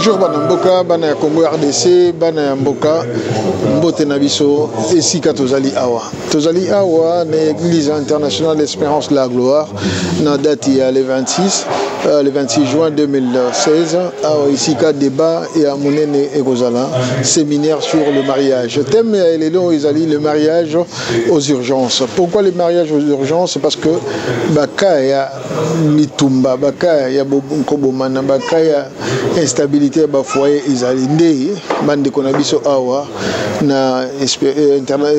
Bonjour Banamboka, Bana ya Congo RDC, Bana ya Mboka, Mbote Nabiso, Esika Tozali Awa. Tozali Awa, l'Église internationale d'Espérance de la Gloire, na date le 26 juin 2016, Awa Esika débat et à Monene Ekozala, séminaire sur le mariage. Thème Lelo Ezali, le mariage aux urgences. Pourquoi le mariage aux urgences? Parce que Bakaya Litumba, Bakaya Bobomana, Bakaya instabilité ba foyer Ezali Ndé, Bande Konabiso Awa, na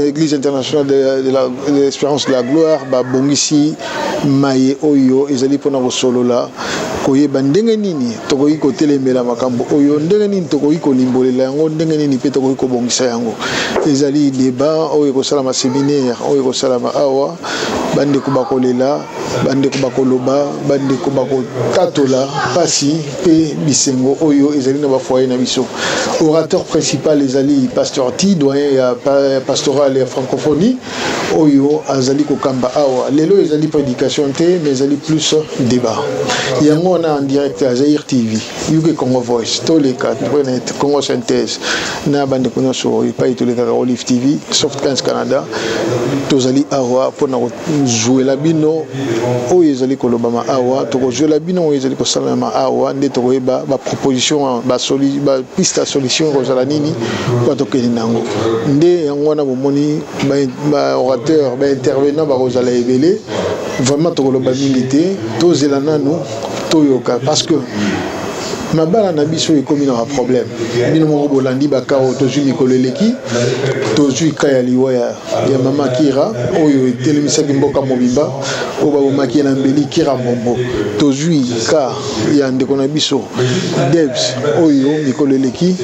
Église internationale de l'Espérance de la Gloire, Bongisi, Maye Oyo, Ezali Pona Solola. Koyeba ndenge nini tokoki kotelemela makambo oyo ndenge nini tokoki kolimbolela yango ndenge nini pe tokoki kobongisa yango ezali débat oyo kosala ma séminaire oyo kosala ma awa bande ko bakolela bande ko bakoloba bande ko bakotatola pasi pe bisengo oyo ezali na ba foyer na biso orateur principal ezali pasteur Ti doyen ya pastoral ya francophonie oyo azali kokamba awa lelo ezali prédication te mais ezali plus débat yango en direct à Zaire TV, Yuge Congo Voice, tous les quatre, Congo Synthèse, na bande kono so pas tous les quatre Olive TV, Soft 15 Canada, tozali awa pour na jouer la bino, o ezali kolobama awa, to jouer la bino o ezali ko salama awa, nde to ba proposition ba piste à solution ko zala nini ko to kelinango. Nde yango na bomoni ba orateur, ba intervenant ba ko zala ebele, vraiment to koloba milité, to zelana no Toyoka parce que ma bala na biso ekomi na problème bino mo bolandi bakao tozu mikoleleki tozu kaya liwa ya mama Kira oyo telemisa mboka mobimba o ba bomaki na mbeli Kira mombo tozu ka ya ndeko na biso Debs oyo mikoleleki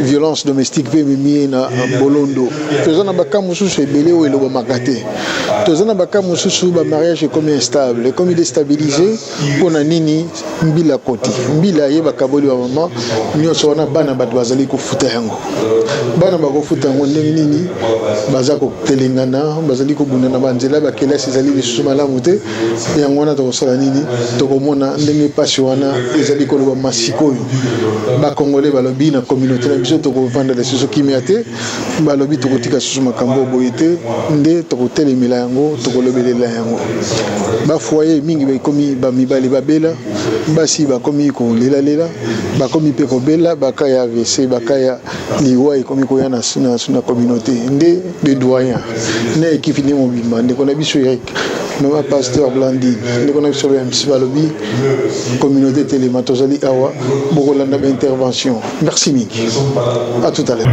violence domestique pe mimi na Bolondo tozana bakamu susu ebele oyo loba makate tozana bakamu susu ba mariage comme instable comme déstabilisé pona nini mbila koti mbila yeba kaboli wa mama nyonso wana bana bato bazali kofuta yango bana bakofuta yango ndenge nini baza ko telengana bazali ko bunda na banzela ba kelasi ezali lisusu malamu te yango wana tokosala nini tokomona ndenge pasi wana ezali koloba masiko ba congolais balobi na communauté na biso tokovanda lisusu kimia te balobi tokotika susu makambo boye te nde tokotelemela yango tokolobelela yango ba foyer mingi bakomi ba mibali babela basi bakomi ko lela bakomi pe kobela bakaya AVC bakaya liwa ekomi ko yana na communauté nde de doyen na équipe ni mobimba ndeko na biso Eric mama pasteur Blandine ndeko na biso MC balobi communauté télématozali awa bokolanda ba intervention merci Miki à tout à l'heure.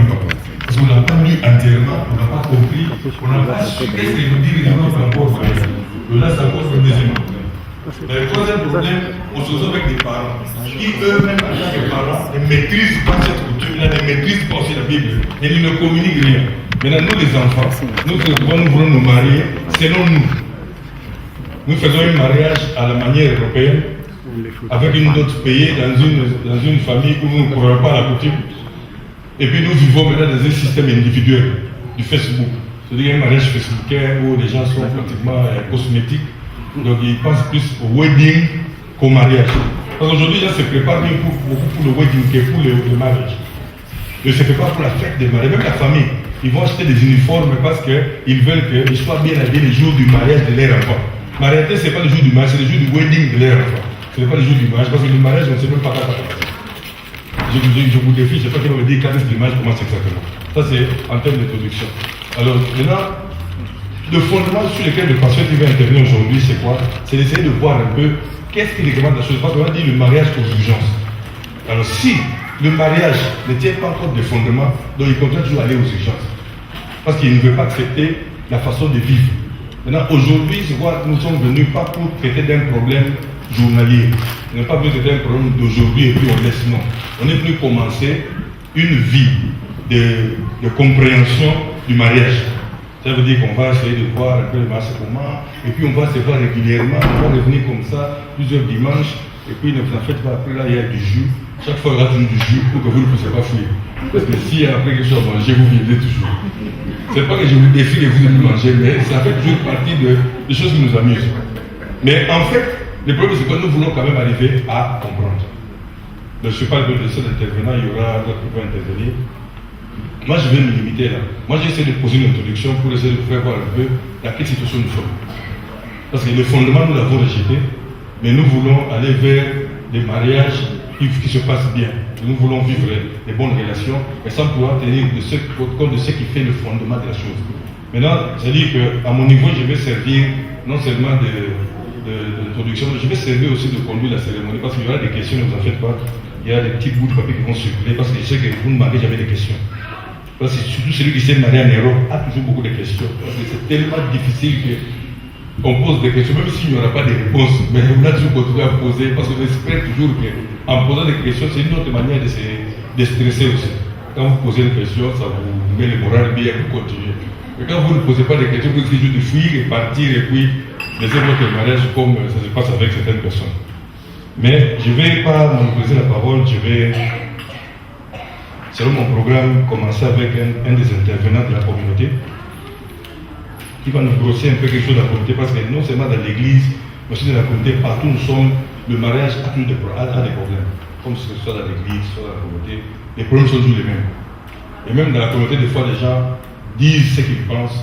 Parce qu'on n'a pas lu entièrement, on n'a pas compris, on n'a pas su qu'est-ce que nous dit les gens par rapport à ça. Là, ça pose le deuxième problème. Le troisième problème, on se retrouve avec des parents qui eux-mêmes, en tant que parents, ne maîtrisent pas cette coutume-là, ne maîtrisent pas aussi la Bible, et ils ne communiquent rien. Maintenant, nous les enfants, nous voulons nous marier selon nous. Nous faisons un mariage à la manière européenne, avec une dot payée dans une famille où nous ne croyons pas à la coutume. Et puis nous vivons maintenant dans un système individuel du Facebook. C'est-à-dire un mariage facebookien où les gens sont pratiquement cosmétiques. Donc ils pensent plus au wedding qu'au mariage. Parce qu'aujourd'hui, les gens se préparent beaucoup pour le wedding que pour le mariage. Ils se préparent pour la fête des mariages. Même la famille, ils vont acheter des uniformes parce qu'ils veulent qu'ils soient bien habillés le jour du mariage de leur enfant. Mais en réalité, ce n'est pas le jour du mariage, c'est le jour du wedding de leur enfant. Ce n'est pas le jour du mariage parce que le mariage, on ne sait même pas quand ça commence. Je vous défie, je ne sais pas qui va me dire quand est-ce que l'image commence exactement. Ça, c'est en termes d'introduction. Alors, maintenant, le fondement sur lequel le pasteur qui va intervenir aujourd'hui, c'est quoi? C'est d'essayer de voir un peu qu'est-ce qui demande la chose. Parce qu'on va dire le mariage aux urgences. Alors, si le mariage ne tient pas compte des fondements, donc il continue toujours à aller aux urgences. Parce qu'il ne veut pas accepter la façon de vivre. Maintenant, aujourd'hui, nous sommes venus pas pour traiter d'un problème journalier. On n'a pas besoin de un problème d'aujourd'hui et puis on laisse non. On est venu commencer une vie de compréhension du mariage. Ça veut dire qu'on va essayer de voir un peu le mariage comment, et puis on va se voir régulièrement, on va revenir comme ça plusieurs dimanches, et puis ne vous en faites pas, après là il y a du jus. Chaque fois il y aura toujours du jus pour que vous ne puissiez pas fuir. Parce que si après quelque chose à manger, vous viendrez toujours. C'est pas que je vous défie de vous manger, mais ça fait toujours partie des choses qui nous amusent. Mais en fait, le problème c'est que nous voulons quand même arriver à comprendre. je ne sais pas le seul intervenant, il y aura d'autres qui vont intervenir. Moi, je vais me limiter là. Moi, j'ai essayé de poser une introduction pour essayer de faire voir un peu dans quelle situation nous sommes. Parce que le fondement, nous l'avons rejeté, mais nous voulons aller vers des mariages qui se passent bien. Nous voulons vivre des bonnes relations, mais sans pouvoir tenir compte de ce qui fait le fondement de la chose. Maintenant, c'est-à-dire qu'à mon niveau, je vais servir non seulement d'introduction, mais je vais servir aussi de conduire la cérémonie, parce qu'il y aura des questions, ne vous en faites pas. Il y a des petits bouts de papier qui vont circuler, parce que je sais que vous ne manquez jamais de questions. Parce que surtout celui qui s'est marié à Nero a toujours beaucoup de questions. Parce que c'est tellement difficile qu'on pose des questions, même s'il n'y aura pas de réponses, mais on a toujours continué à poser, parce qu'on espère toujours qu'en posant des questions, c'est une autre manière de stresser aussi. Quand vous posez une question, ça vous met le moral bien pour continuer. Mais quand vous ne posez pas de questions, vous risquez juste de fuir et partir et puis laisser votre mariage comme ça se passe avec certaines personnes. Mais je ne vais pas monopoliser la parole, je vais, selon mon programme, commencer avec un des intervenants de la communauté qui va nous brosser un peu quelque chose de la communauté, parce que non seulement dans l'église, mais aussi dans la communauté, partout où nous sommes, le mariage a des problèmes. Comme ce soit dans l'église, soit dans la communauté, les problèmes sont toujours les mêmes. Et même dans la communauté, des fois, les gens disent ce qu'ils pensent,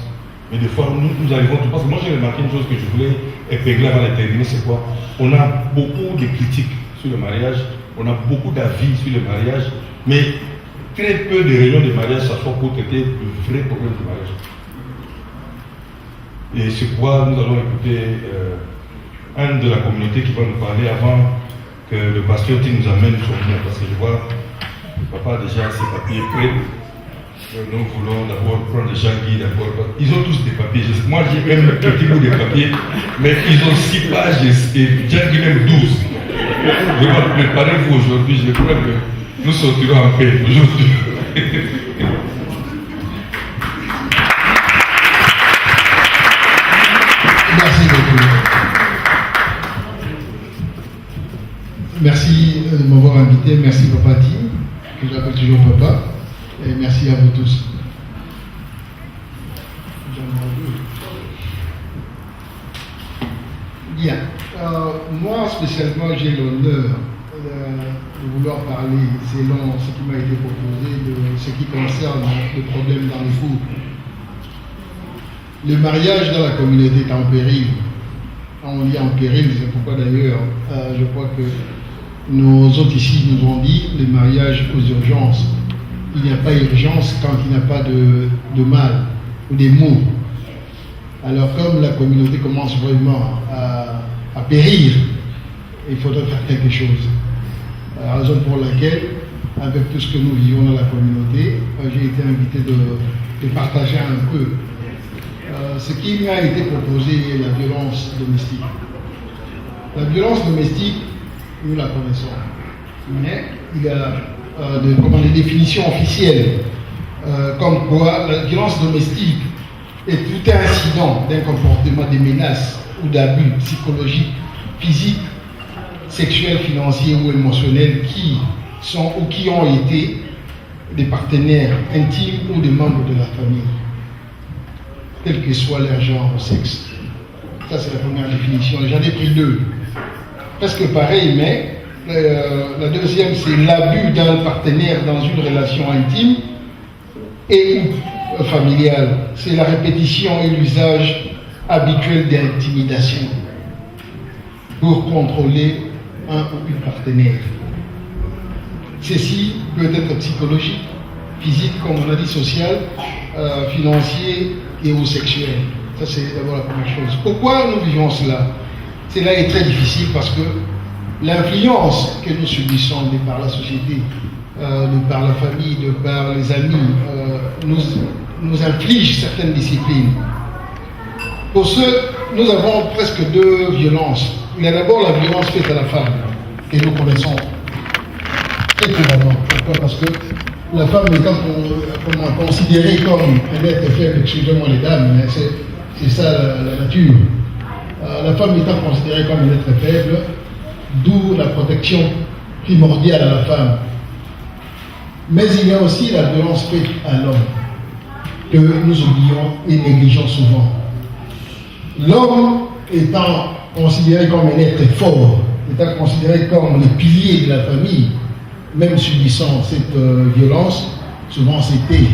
mais des fois, nous arrivons tout. Parce que moi, j'ai remarqué une chose que je voulais épingler avant de terminer, c'est quoi? On a beaucoup de critiques sur le mariage, on a beaucoup d'avis sur le mariage, mais très peu de réunions de mariage s'assoient pour traiter le vrai problème du mariage. Et c'est pourquoi nous allons écouter un de la communauté qui va nous parler avant que le pasteur nous amène son nom, parce que je vois le papa a déjà ses papiers prêts. Nous voulons d'abord prendre les gens qui d'abord. Ils ont tous des papiers. Moi j'ai même un petit bout de papier, mais ils ont 6 pages et Jean-Guy même 12. Je vais préparer-vous aujourd'hui, je crois que nous sortirons en paix aujourd'hui. Merci de m'avoir invité, merci Papa T, que j'appelle toujours Papa, et merci à vous tous. Bien, moi spécialement j'ai l'honneur de vouloir parler, selon ce qui m'a été proposé, de ce qui concerne le problème dans les couples. Le mariage dans la communauté est en péril. On dit en péril, c'est pourquoi d'ailleurs je crois que nos hôtes ici nous ont dit le mariage aux urgences. Il n'y a pas urgence quand il n'y a pas de mal ou des maux. Alors comme la communauté commence vraiment à périr, il faudrait faire quelque chose. La raison pour laquelle, avec tout ce que nous vivons dans la communauté, j'ai été invité de partager un peu ce qui m'a été proposé, la violence domestique. La violence domestique, nous la connaissons, mais il y a des définitions officielles, comme quoi la violence domestique est tout incident d'un comportement de menace ou d'abus psychologiques, physiques, sexuels, financiers ou émotionnels qui sont ou qui ont été des partenaires intimes ou des membres de la famille, quel que soit leur genre ou sexe. Ça, c'est la première définition. J'en ai pris 2. Presque pareil, mais la deuxième, c'est l'abus d'un partenaire dans une relation intime et familiale. C'est la répétition et l'usage habituel d'intimidation pour contrôler un ou une partenaire. Ceci peut être psychologique, physique, comme on a dit, social, financier et ou sexuel. Ça, c'est d'abord la première chose. Pourquoi nous vivons cela? Cela est très difficile parce que l'influence que nous subissons de par la société, de par la famille, de par les amis, nous inflige certaines disciplines. Pour ce, nous avons presque 2 violences. Il y a d'abord la violence faite à la femme, que nous connaissons très couramment. Pourquoi? Parce que la femme étant considérée comme un être faible, excusez-moi les dames, mais c'est ça la nature. La femme étant considérée comme un être faible, d'où la protection primordiale à la femme. Mais il y a aussi la violence faite à l'homme, que nous oublions et négligeons souvent. L'homme étant considéré comme un être fort, étant considéré comme le pilier de la famille, même subissant cette violence, souvent c'était.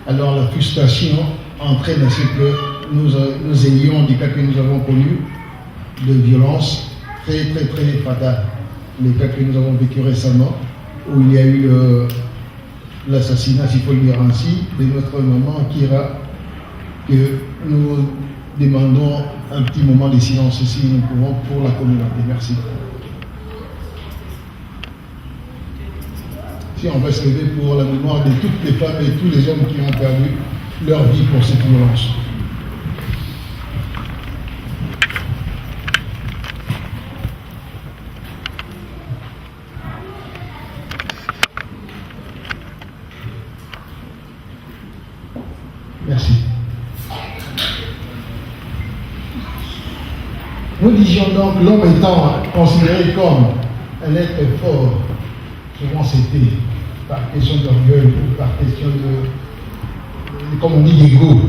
Alors la frustration entraîne à ce que nous ayons des cas que nous avons connus de violence très fatales. Les cas que nous avons vécu récemment, où il y a eu l'assassinat, s'il faut le dire ainsi, de notre maman Kira, que nous demandons un petit moment de silence si nous pouvons pour la communauté. Merci. Si on va se lever pour la mémoire de toutes les femmes et tous les hommes qui ont perdu leur vie pour cette violence. Merci. Nous disions donc l'homme étant considéré comme un être fort, souvent c'était par question d'orgueil ou par question de, comme on dit, d'ego.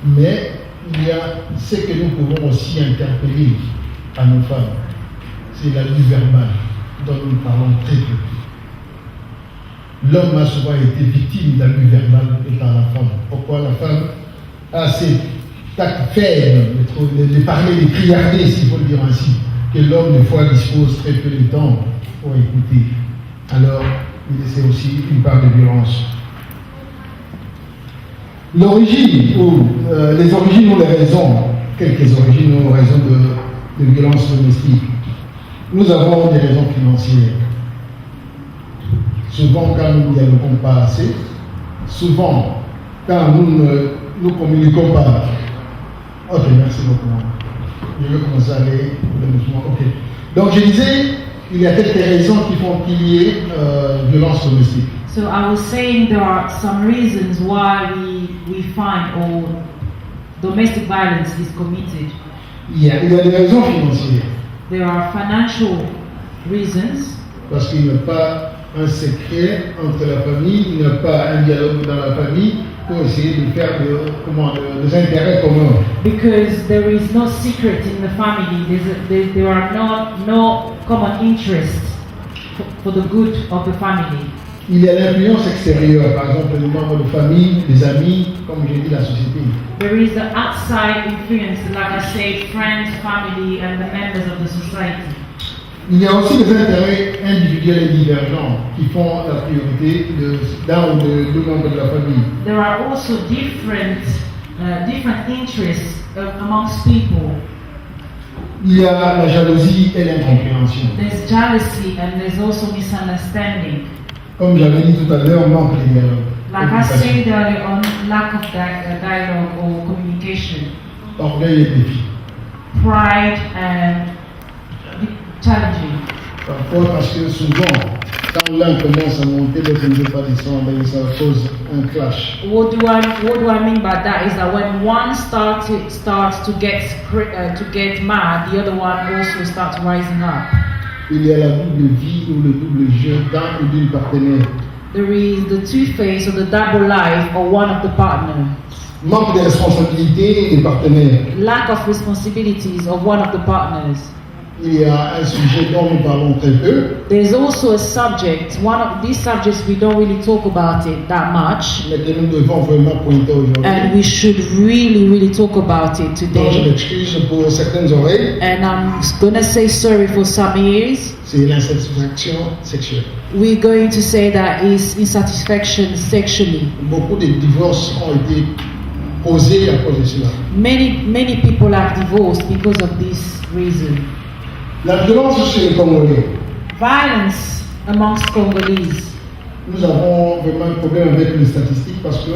Mais il y a ce que nous pouvons aussi interpeller à nos femmes, c'est l'abus verbal dont nous parlons très peu. L'homme a souvent été victime d'abus verbal par la femme. Pourquoi la femme a cet acte faible de parler, de criarder, s'il faut le dire ainsi, que l'homme des fois dispose très peu de temps pour écouter. Alors, c'est aussi une part de violence. L'origine, ou les origines ou les raisons, quelques origines ou raisons de violence domestique. Nous avons des raisons financières. Souvent, quand nous ne dialoguons pas assez, souvent, quand nous ne communiquons pas. Ok, merci beaucoup. Je vais commencer à aller doucement. Ok. Donc, je disais, il y a quelques raisons qui font qu'il y ait violence domestique. So I was saying there are some reasons why we find or domestic violence is committed. Il y a des raisons financières. There are financial reasons. Parce qu'il n'y a pas un secret entre la famille, il n'y a pas un dialogue dans la famille pour essayer de faire des intérêts communs. Because there is no secret in the family. There are no common interests for the good of the family. Il y a l'influence extérieure, par exemple les membres de famille, les amis, comme j'ai dit, la société. There is the outside influence, like I said, friends, family, and the members of the society. Il y a aussi des intérêts individuels et divergents qui font la priorité d'un ou de deux membres de la famille. There are also different interests amongst people. Il y a la jalousie et l'incompréhension. There's jealousy and there's also misunderstanding. Comme j'avais dit tout à l'heure, manque de dialogue. Like I said earlier on, lack of dialogue or communication. Orgueil et défi. Pride and challenging. Parfois, parce que souvent, quand l'un commence à monter, l'autre ne veut pas descendre, et ça cause un clash. What do I mean by that is that when one starts to get mad, the other one also starts rising up. Il y a la double vie ou le double jeu d'un ou d'une partenaire. There is the two-face or the double life of one of the partners. Manque de responsabilité des partenaires. Lack of responsibilities of one of the partners. Il y a un sujet dont nous parlons très peu. There's also a subject, one of these subjects we don't really talk about it that much. Mais que nous devons vraiment pointer aujourd'hui. And we should really talk about it Donc je today. m'excuse pour certaines oreilles. And I'm gonna say sorry for some ears. C'est l'insatisfaction sexuelle. We're going to say that is insatisfaction sexually. Beaucoup de divorces ont été causés à cause de cela. Many people have divorced because of this reason. La violence chez les Congolais. Violence amongst Congolese. Nous avons vraiment un problème avec les statistiques parce que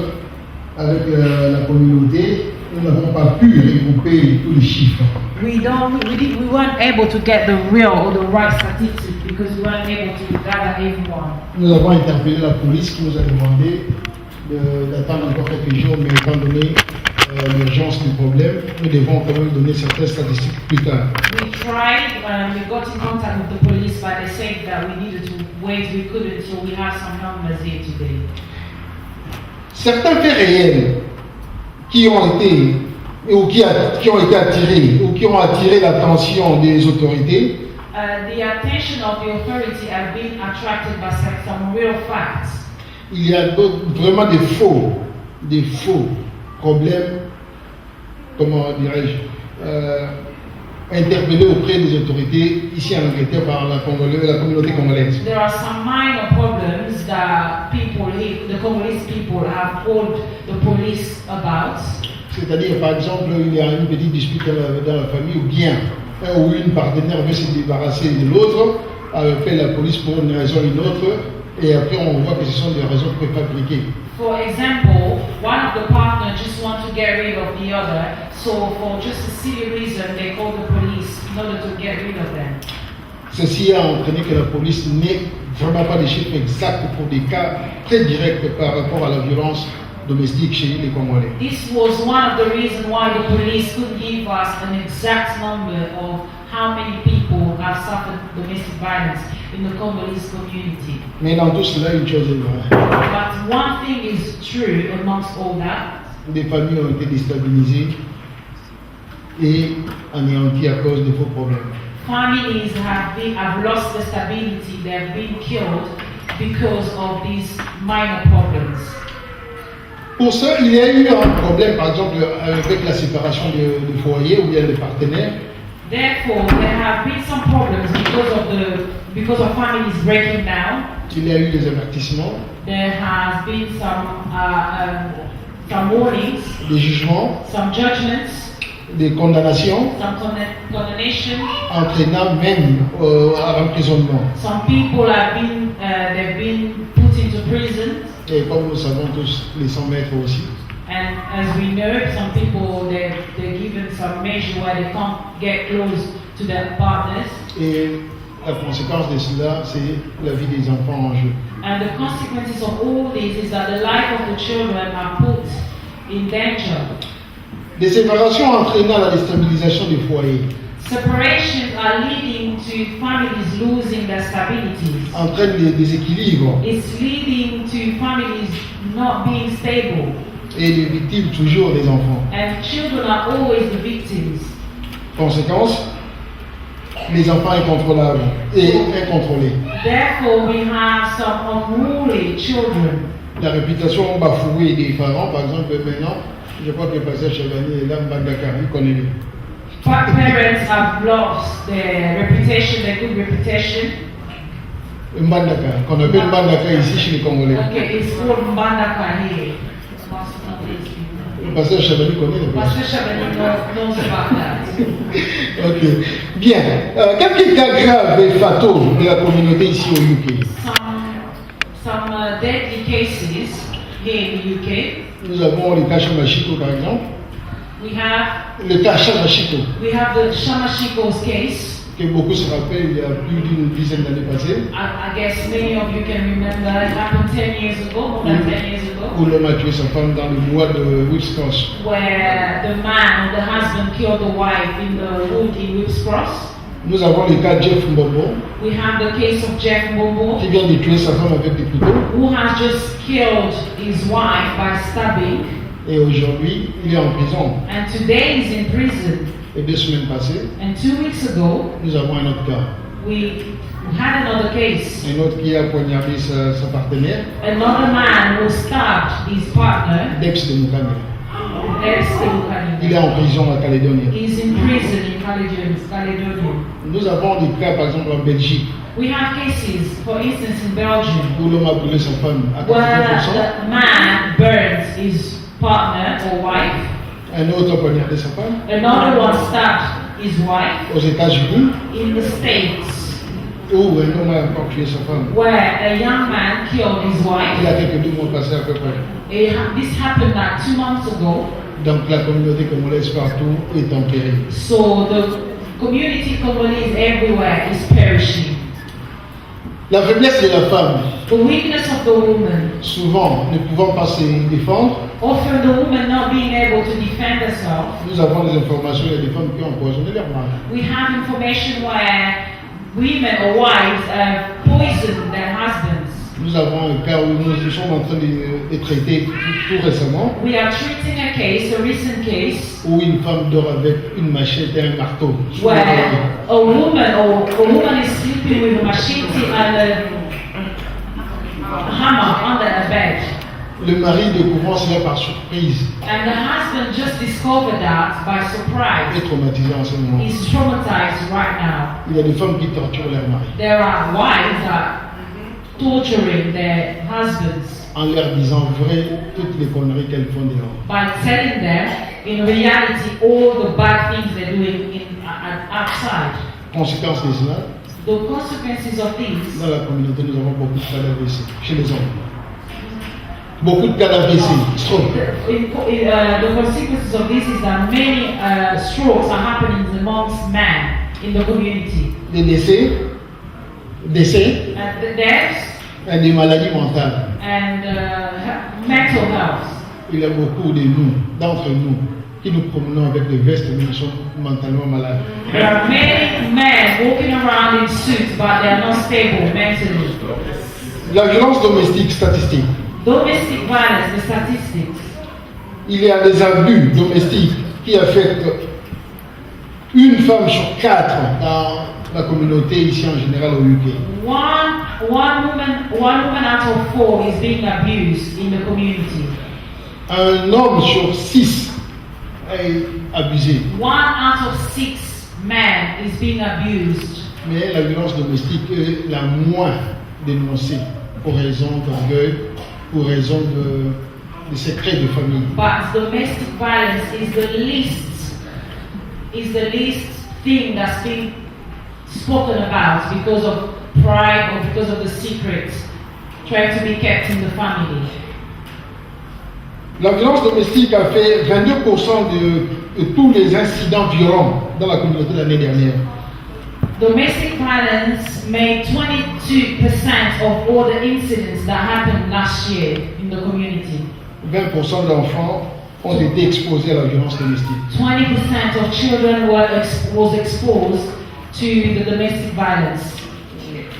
avec la communauté, nous n'avons pas pu regrouper tous les chiffres. We weren't able to get the real or the right statistics because we weren't able to gather everyone. Nous avons interpellé la police qui nous a demandé d'attendre encore quelques jours, mais étant donné l'urgence du problème, nous devons quand même donner certaines statistiques plus tard. We tried, we got in contact with the police, but they said that we needed to wait. We couldn't, so we have some numbers here today. Certains faits réels qui ont été attirés ou qui ont attiré l'attention des autorités the attention of the authority has been attracted by some real facts. Il y a vraiment des faux problèmes, comment dirais-je, interpellés auprès des autorités ici en Angleterre par la communauté congolaise. There are some minor problems that the Congolese people have called the police about. C'est-à-dire, par exemple, il y a une petite dispute dans la famille, ou bien un ou une partenaire veut se débarrasser de l'autre, appelle la police pour une raison ou une autre, et après on voit que ce sont des raisons préfabriquées. For example, one of the partners just wants to get rid of the other, so for just a silly reason they call the police in order to get rid of them. Ceci a entraîné que la police n'ait vraiment pas des chiffres exacts pour des cas très directs par rapport à la violence domestique chez les Congolais. This was one of the reasons why the police couldn't give us an exact number of how many people have suffered domestic violence in the Congolese community. Mais dans tout cela, une chose est vraie. But one thing is true amongst all that. Des familles ont été déstabilisées et anéanties à cause de faux problèmes. Families have lost their stability, they have been killed because of these minor problems. Pour ça, il y a eu un problème, par exemple, avec la séparation du foyer ou bien des partenaires. Therefore, there have been some problems because of families breaking down. Il y a eu des avertissements, There has been some warnings, des jugements, some judgments, des condamnations, some condemnation. entraînant même à l'emprisonnement. Some people they've been put into prison, Et comme nous savons tous, les 100 mètres aussi. and as we know, some people they're given some measure where they can't get close to their partners. Et la conséquence de cela, c'est la vie des enfants en jeu. And the consequences of all this is that the life of the children are put in danger. Des séparations entraînant la déstabilisation des foyers, Separations are leading to families losing their stabilities. entraînent des déséquilibres It's leading to families not being stable. et les victimes toujours des enfants. And children are always the victims. Conséquence, les enfants incontrôlables et incontrôlés. Therefore, we have some unruly children. La réputation bafouée des parents, par exemple, maintenant, je crois que le pasteur Chevalier est là, Mbandaka, il connaît lui. Parents have lost their reputation, their good reputation. Mbandaka, qu'on appelle Mbandaka ici chez les Congolais. Okay, it's called Mbandaka here. Le pasteur Chevalier connaît le Pastor Shabani knows about that. Ok, bien. Quelques cas graves et fataux de la communauté ici au UK. Some deadly cases here in the UK. Nous avons le cas Chamashiko par exemple. We have Le cas Chamashiko, the Shamashiko's case. que beaucoup se rappellent il y a plus d'une dizaine d'années passées, I guess many of you can remember it happened 10 years ago, more than 10 years ago, où l'homme a tué sa femme dans le bois de Whips Cross. where the man or the husband killed the wife in the wood in Whips Cross. Nous avons le cas Jeff Mbombo, We have the case of Jeff Mbombo, qui vient de tuer sa femme avec des couteaux, who has just killed his wife by stabbing, et aujourd'hui, il est en prison. and today he's in prison. Et 2 semaines passées, And 2 weeks ago, nous avons un autre cas. we had another case. Un autre qui a poignardé sa partenaire, Another man who stabbed his partner. Dex de Mukane. Il est en prison à Calédonie. He's in prison in Caledonia. Nous avons des cas, par exemple, en Belgique, We have cases, for instance, in Belgium, où l'homme a brûlé sa femme à where 80%, the man burns his partner or wife. un autre a poignardé sa femme. Another one stabbed his wife. Aux États-Unis, In the States, où un homme a encore tué sa femme. where a young man killed his Il y wife. a quelques 2 mois passés à peu près. This happened like 2 months ago. Donc la communauté congolaise partout est en péril. So the community Congolese everywhere is perishing. La faiblesse de la femme, The weakness of the woman, souvent ne pouvant pas se défendre, often the woman not being able to defend herself. nous avons des informations, il y a des femmes qui ont empoisonné leur mari. We have information where women or wives have poisoned their husbands. Nous avons un cas où nous sommes en train de traiter tout récemment, We are treating a case, a recent case, où une femme dort avec une machette et un marteau. where a woman is sleeping with a machete and a hammer under her bed. Le mari découvrant cela par surprise And the husband just discovered that by est surprise. traumatisé en ce moment. He's traumatized right now. Il y a des femmes qui torturent leur mari There are wives that torturing their husbands en leur disant vrai toutes les conneries qu'elles font dehors. by telling them, in reality, all the bad things they're doing outside. Conséquence de cela, The consequences of this, dans la communauté, nous avons beaucoup de cadavres ici, chez les hommes. Beaucoup de cadavres ici, stroke. the consequences of this is that many strokes are happening amongst men in the community. Des décès The deaths et des maladies mentales. and mental health. Il y a beaucoup de nous, d'entre nous, qui nous promenons avec des vestes, mais nous sommes mentalement malades. There are many men walking around in suits, but they are not stable mentally. La violence domestique statistique. Domestic violence, the statistics. Il y a des abus domestiques qui affectent une femme sur 4 dans la communauté ici en général au UK. One woman out of 4 is being abused in the community. Un homme sur 6 est abusé. 1 out of 6 men is being abused. Mais la violence domestique est la moins dénoncée pour raison d'orgueil, pour raison de secret de famille. But domestic violence is the least thing that's being spoken about because of pride or because of the secrets trying to be kept in the family. La violence domestique a fait 22% de tous les incidents violents dans la communauté l'année dernière. Domestic violence made 22% of all the incidents that happened last year in the community. 20% d'enfants ont été exposés à la violence domestique. 20% of children was exposed to the domestic violence.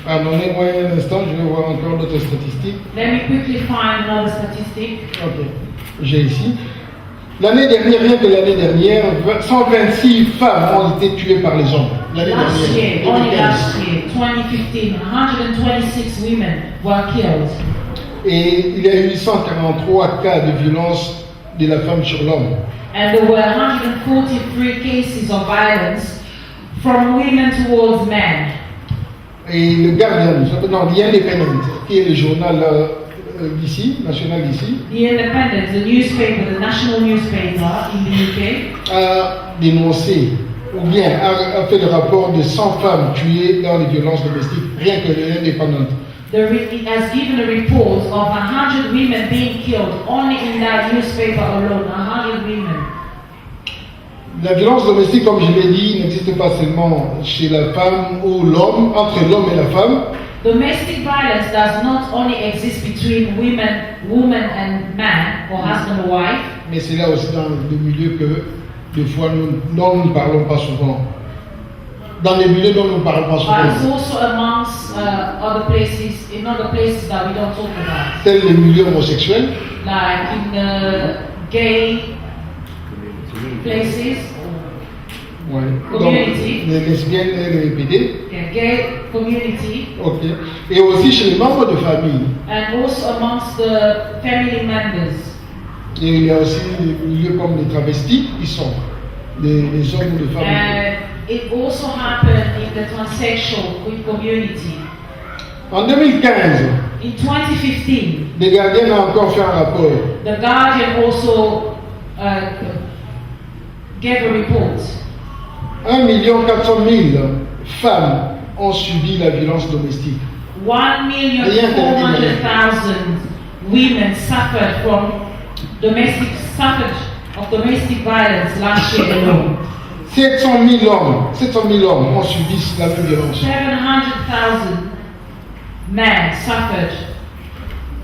Pardonnez-moi un instant, je vais voir encore d'autres statistiques. Let me quickly find another statistic. Ok, j'ai ici. L'année dernière, rien que l'année dernière, 126 femmes ont été tuées par les hommes. L'année Last year, dernière, only 2015. last year, 2015, 126 women were killed. Et il y a eu 143 cas de violence de la femme sur l'homme. And there were 143 cases of violence from women towards men. Et le Guardian, non, The Independent, qui est le journal d'ici, national d'ici, The Independent, the newspaper, the national newspaper in the UK, a dénoncé ou bien a fait le rapport de 100 femmes tuées dans les violences domestiques, rien que l'Independent. it has given a report of 100 women being killed only in that newspaper alone, 100 women. La violence domestique, comme je l'ai dit, n'existe pas seulement chez la femme ou l'homme, entre l'homme et la femme, Domestic violence does not only exist between woman and man, or husband or wife, mais c'est là aussi dans des milieux que des fois dont nous ne parlons pas souvent. Dans les milieux dont nous ne parlons pas but it's souvent, also amongst other places that we don't talk about, tels les milieux homosexuels, like in the gay places, ouais, donc Community. les lesbiennes et les PD, the gay community, ok, et aussi chez les membres de famille. and also amongst the family members. Et il y a aussi des milieux comme les travestis qui sont les hommes de famille. And it also happened in the transsexual community. En 2015, In 2015, les gardiens ont encore fait un rapport. the Guardian also gave a report. 1,4 million femmes ont subi la violence domestique. 1,400,000 women suffered from domestic violence last year alone. 700 000 hommes ont subi la même violence. 700,000 men suffered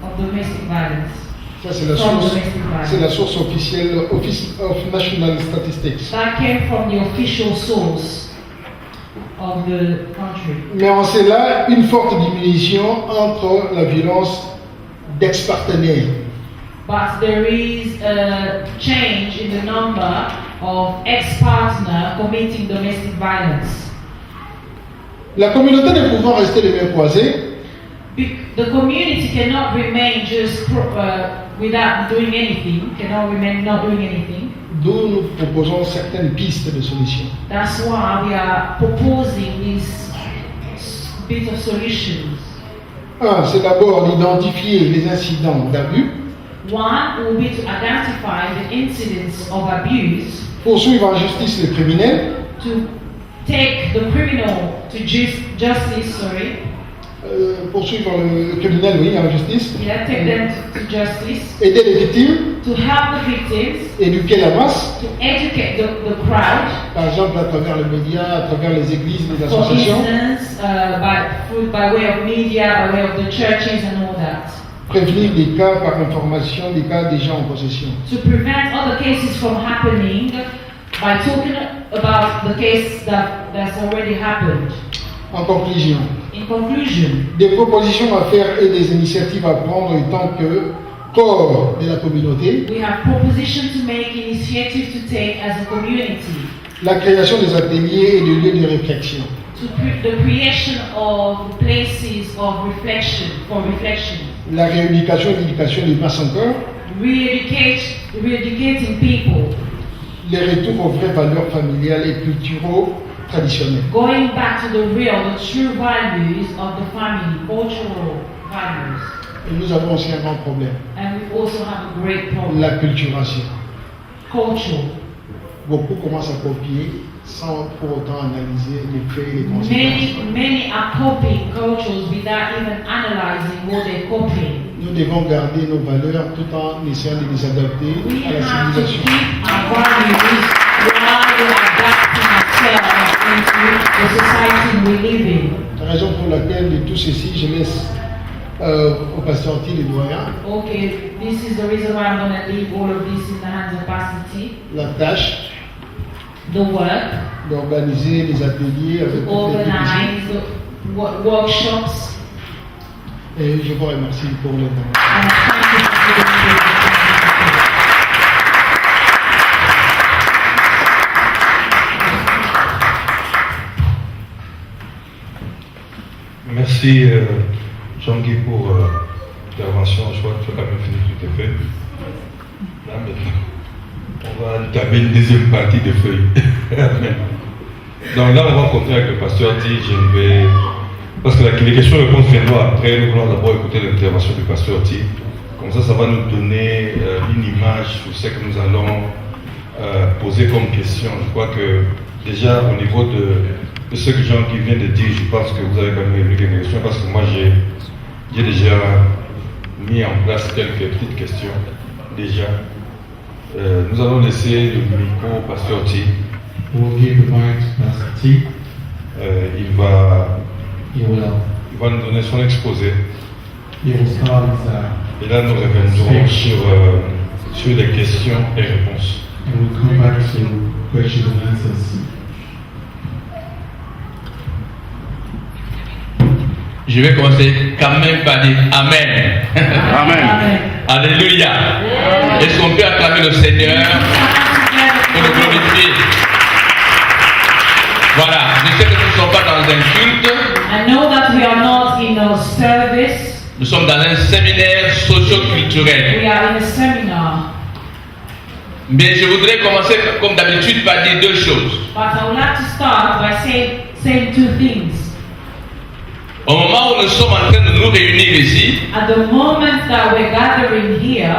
of domestic violence. Ça, c'est la From source, domestic violence. c'est la source officielle, Office of National Statistics. That came from the official source. of the country. Mais on sait là une forte diminution entre la violence d'ex-partenaires. But there is a change in the number of ex-partners committing domestic violence. La communauté ne pouvant rester les mains croisées, The community cannot remain just without doing anything, cannot remain not doing anything. d'où nous proposons certaines pistes de solutions. That's why we are proposing this bit of solutions. Un, c'est d'abord d'identifier les incidents d'abus, One will be to identify the incidents of abuse, poursuivre en justice les criminels, to take the criminal to justice, poursuivre le criminel, oui, en justice, yeah, take them to justice, aider les victimes, to help the victims, éduquer la masse, to educate the crowd, par exemple à travers les médias, à travers les églises, les for associations, instance, by way of media, by way of the churches and all that, prévenir des cas par information, des cas déjà en possession. to prevent other cases from happening by talking about the case that's already happened. En conclusion, In conclusion, des propositions à faire et des initiatives à prendre en tant que corps de la communauté, we have propositions to make, initiatives to take as a community, la création des ateliers et de lieux de réflexion, the creation of places of reflection, for reflection, la rééducation et l'éducation des masses encore, re-educating people, les retours aux vraies valeurs familiales et culturelles traditionnelles. going back to the true values of the family, cultural values. Et nous avons aussi un grand problème, And we also have a great problem, la culturation. culture. Beaucoup commencent à copier sans pour autant analyser les faits et les conséquences. Many are copying cultures without even analyzing what they're copying. Nous devons garder nos valeurs tout en essayant de les adapter We à la have to civilisation. keep our values while we're adapting ourselves into the society we live in. La raison pour laquelle de tout ceci, je laisse au pasteur T, les doyens, Okay, this is the reason why I'm going to leave all of this in the hands of Pastor T. la tâche The work, d'organiser les ateliers avec toutes les techniciens. organize the workshops, Et je vous remercie pour le temps. and thank you for giving me Merci Jean-Guy pour l'intervention. Je crois que tu as quand même fini tout à fait. Là maintenant, on va entamer une deuxième partie de feuilles. Donc là, on va continuer avec le pasteur T. Je vais... Parce que les questions-réponses viendront après. Nous voulons d'abord écouter l'intervention du pasteur T. Comme ça va nous donner une image sur ce que nous allons poser comme question. Je crois que déjà au niveau de ce que Jean-Guy vient de dire, je pense que vous avez quand même vu quelques questions parce que moi j'ai déjà mis en place quelques petites questions. Déjà, nous allons laisser le micro au pasteur T. We'll give the mic to Pastor T. Il va He will nous donner son exposé. start his, Et là, nous reviendrons sur les questions et réponses. and we'll come back to questions and answers. Je vais commencer quand même par dire Amen. Amen. Alléluia. Est-ce qu'on peut acclamer le Seigneur pour le glorifier? Voilà. Je sais que nous ne sommes pas dans un culte. I know that we are not in a service, Nous sommes dans un séminaire socio-culturel. we are in a seminar. Mais je voudrais commencer comme d'habitude par dire deux choses. But I would like to start by saying two things. Au moment où nous sommes en train de nous réunir ici, At the moment that we're gathering here,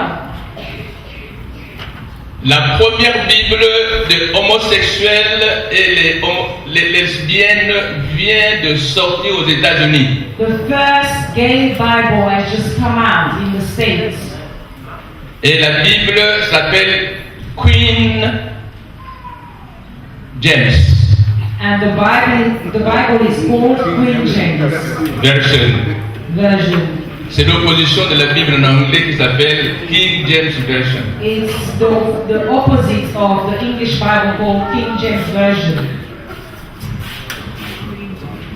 la première Bible des homosexuels et les lesbiennes vient de sortir aux États-Unis. the first gay Bible has just come out in the States. Et la Bible s'appelle Queen James And the Bible is called Queen James Version. Version. C'est l'opposition de la Bible en anglais qui s'appelle King James Version. It's the opposite of the English Bible called King James Version.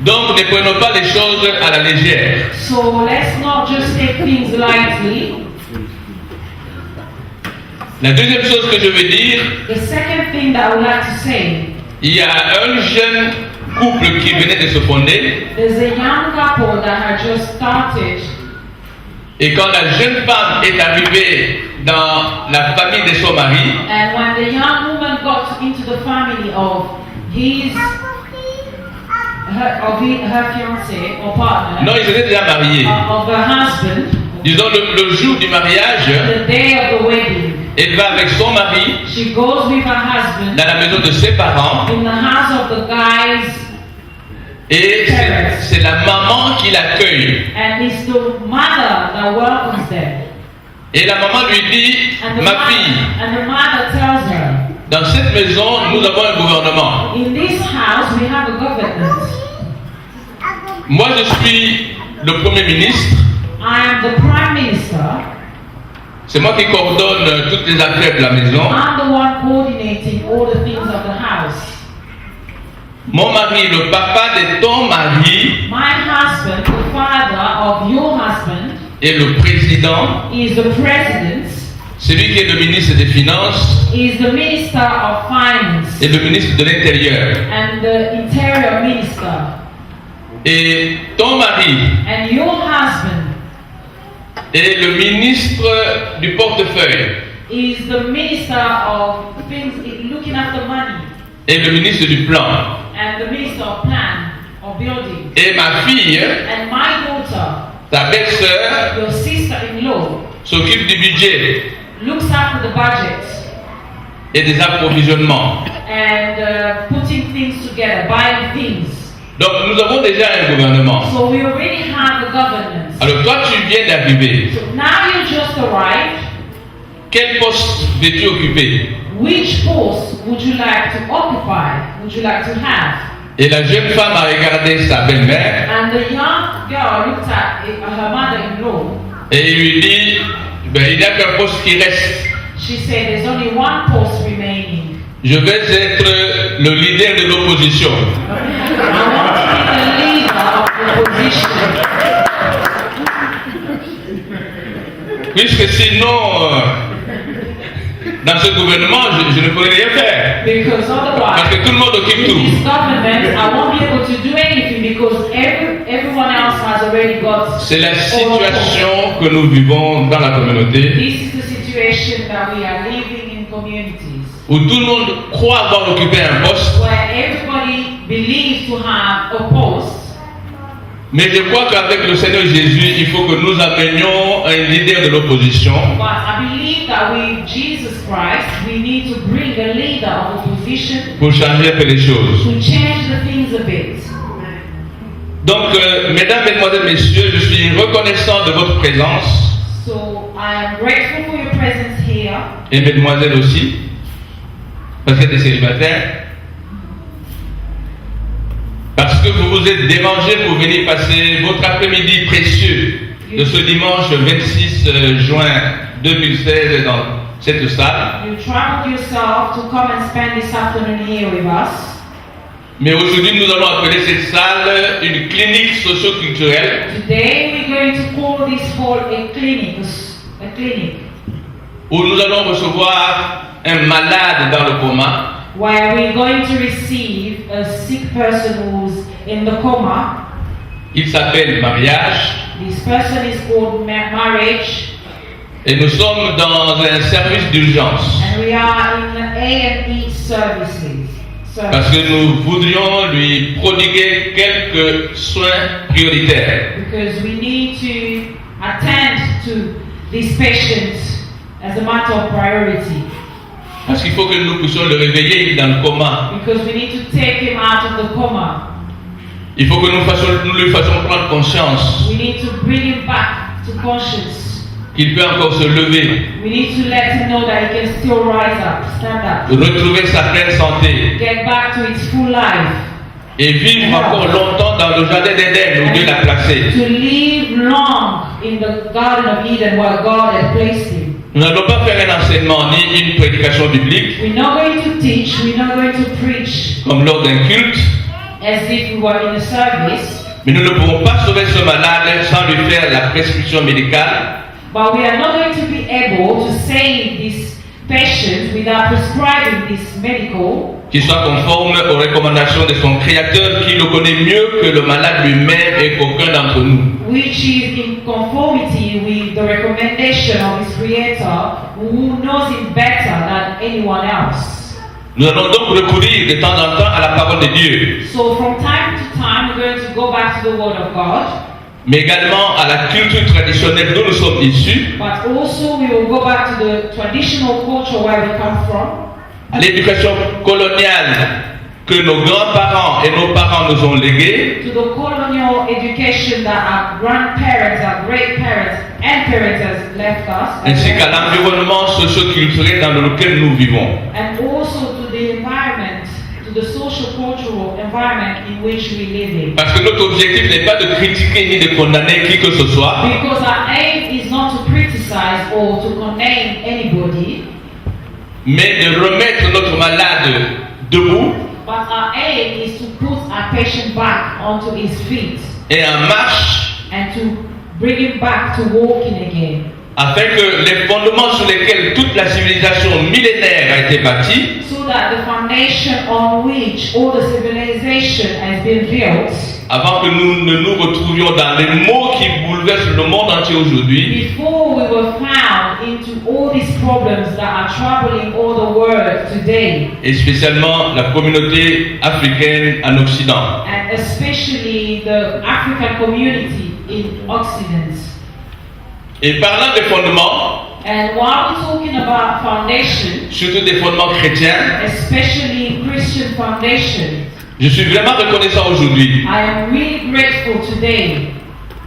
Donc ne prenons pas les choses à la légère. So let's not just take things lightly. La deuxième chose que je veux dire, The second thing that I would like to say, il y a un jeune couple qui venait de se fonder, there's a young couple that had just started, et quand la jeune femme est arrivée dans la famille de son mari, and when the young woman got into the family of her fiancé or partner, non, ils étaient déjà mariés. of her husband, Disons le jour du mariage, the day of the wedding, elle va avec son mari she goes with her husband dans la maison de ses parents, in the house of the guy's, et c'est la maman qui l'accueille. and it's the mother that welcomes them. Et la maman lui dit, And the, ma fille, and the mother tells her, dans cette maison, nous avons un gouvernement. in this house we have a government. Moi, je suis le Premier ministre. I am the Prime Minister. C'est moi qui coordonne toutes les affaires de la maison. I'm the one coordinating all the things of the house. Mon mari, le papa de ton mari, My husband, the father of your husband, est le président. is the president, Celui qui est le ministre des Finances is the Minister of Finance, et le ministre de l'Intérieur. and the Interior Minister. Et ton mari And your husband est le ministre du portefeuille is the Minister of things, looking after money, et le ministre du plan. and the Minister of Plan, or Building. Et ma fille, And my daughter, ta belle-sœur, your sister-in-law, s'occupe du budget looks after the budget et des approvisionnements. and putting things together, buying things. Donc nous avons déjà un gouvernement. So we already have the governance. Alors toi tu viens d'arriver. So now you just arrived. Quel poste veux-tu occuper? Which post would you like to occupy? Would you like to have? Et la jeune femme a regardé sa belle-mère And the young girl looked at her mother-in-law. et il lui dit, ben, il n'y a qu'un poste qui reste. She said, "There's only one post remaining. Je vais être le leader de l'opposition. I want to be the leader of the opposition. Puisque sinon, dans ce gouvernement, je ne pourrais rien faire. Because Parce otherwise, que tout le monde occupe in tout. this government, I won't be able to do anything because everyone else has already got." C'est la situation que nous vivons dans la communauté, This is the situation that we are living in communities, où tout le monde croit avoir occupé un poste, where everybody believes to have a post. mais je crois qu'avec le Seigneur Jésus, il faut que nous amenions un leader de l'opposition But I believe that with Jesus Christ, we need to bring a leader of opposition pour changer un peu les choses. to change the things a bit. Donc, mesdames, mesdemoiselles, messieurs, je suis reconnaissant de votre présence, So I am grateful for your presence here, et mesdemoiselles aussi, parce que vous êtes célibataires, parce que vous vous êtes dérangés pour venir passer votre après-midi précieux de ce dimanche 26 juin 2016 dans cette salle. you traveled yourself to come and spend this afternoon here with us. Mais aujourd'hui, nous allons appeler cette salle une clinique socio-culturelle Today we're going to call this hall a clinic, où nous allons recevoir un malade dans le coma, where we're going to receive a sick person who's in the coma. il s'appelle mariage, This person is called marriage, et nous sommes dans un service d'urgence. and we are in the A&E services. Parce que nous voudrions lui prodiguer quelques soins prioritaires. Because we need to attend to these patients as a matter of priority. Parce qu'il faut que nous puissions le réveiller dans le coma. Because we need to take him out of the coma. Il faut que nous lui fassions prendre conscience We need to bring him back to conscience. qu'il peut encore se lever, We need to let him know that he can still rise up, stand up, retrouver sa pleine santé get back to his full life, et vivre encore longtemps dans le jardin d'Éden où Dieu l'a placé. to live long in the Garden of Eden where God has placed him. Nous n'allons pas faire un enseignement ni une prédication biblique We're not going to teach, we're not going to preach comme lors d'un culte, as if we were in a service, mais nous ne pourrons pas sauver ce malade sans lui faire la prescription médicale. but we are not going to be able to save this patient without prescribing this medical Qui soit conforme aux recommandations de son créateur, qui le connaît mieux que le malade lui-même et qu'aucun d'entre nous. which is in conformity with the recommendation of his creator, who knows him better than anyone else. Nous allons donc recourir de temps en temps à la parole de Dieu, So from time to time, we're going to go back to the Word of God, mais également à la culture traditionnelle dont nous sommes issus, but also we will go back to the traditional culture where we come from, à l'éducation coloniale que nos grands-parents et nos parents nous ont léguée, to the colonial education that our grandparents, our great-parents, and parents has left us, ainsi qu'à l'environnement socio-culturel dans lequel nous vivons. and also to the environment, to the social-cultural environment in which we live in. Parce que notre objectif n'est pas de critiquer ni de condamner qui que ce soit, Because our aim is not to criticize or to condemn anybody, mais de remettre notre malade debout but our aim is to put our patient back onto his feet et en marche, and to bring him back to walking again, afin que les fondements sur lesquels toute la civilisation millénaire a été bâtie so that the foundation on which all the civilization has been built, avant que nous ne nous retrouvions dans les maux qui bouleversent le monde entier aujourd'hui, before we were found into all these problems that are troubling all the world today, et spécialement la communauté africaine en Occident. and especially the African community in Occident. Et parlant des fondements, And while we're talking about foundation, surtout des fondements chrétiens, especially Christian foundation, je suis vraiment reconnaissant aujourd'hui I am really grateful today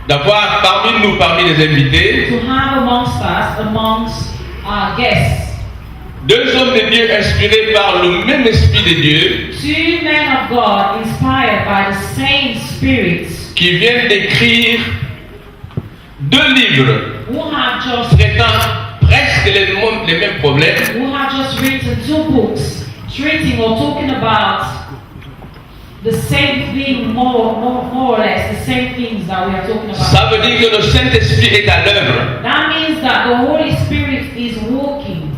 d'avoir parmi nous, parmi les invités, to have amongst us, amongst our guests, deux hommes de Dieu inspirés par le même Esprit de Dieu, two men of God inspired by the same Spirit, qui viennent d'écrire deux livres who have just traitant presque les mêmes problèmes, written two books treating or talking about the same thing, more or less the same things that we are talking about. Ça veut dire que le Saint-Esprit est à l'œuvre. That means that the Holy Spirit is working.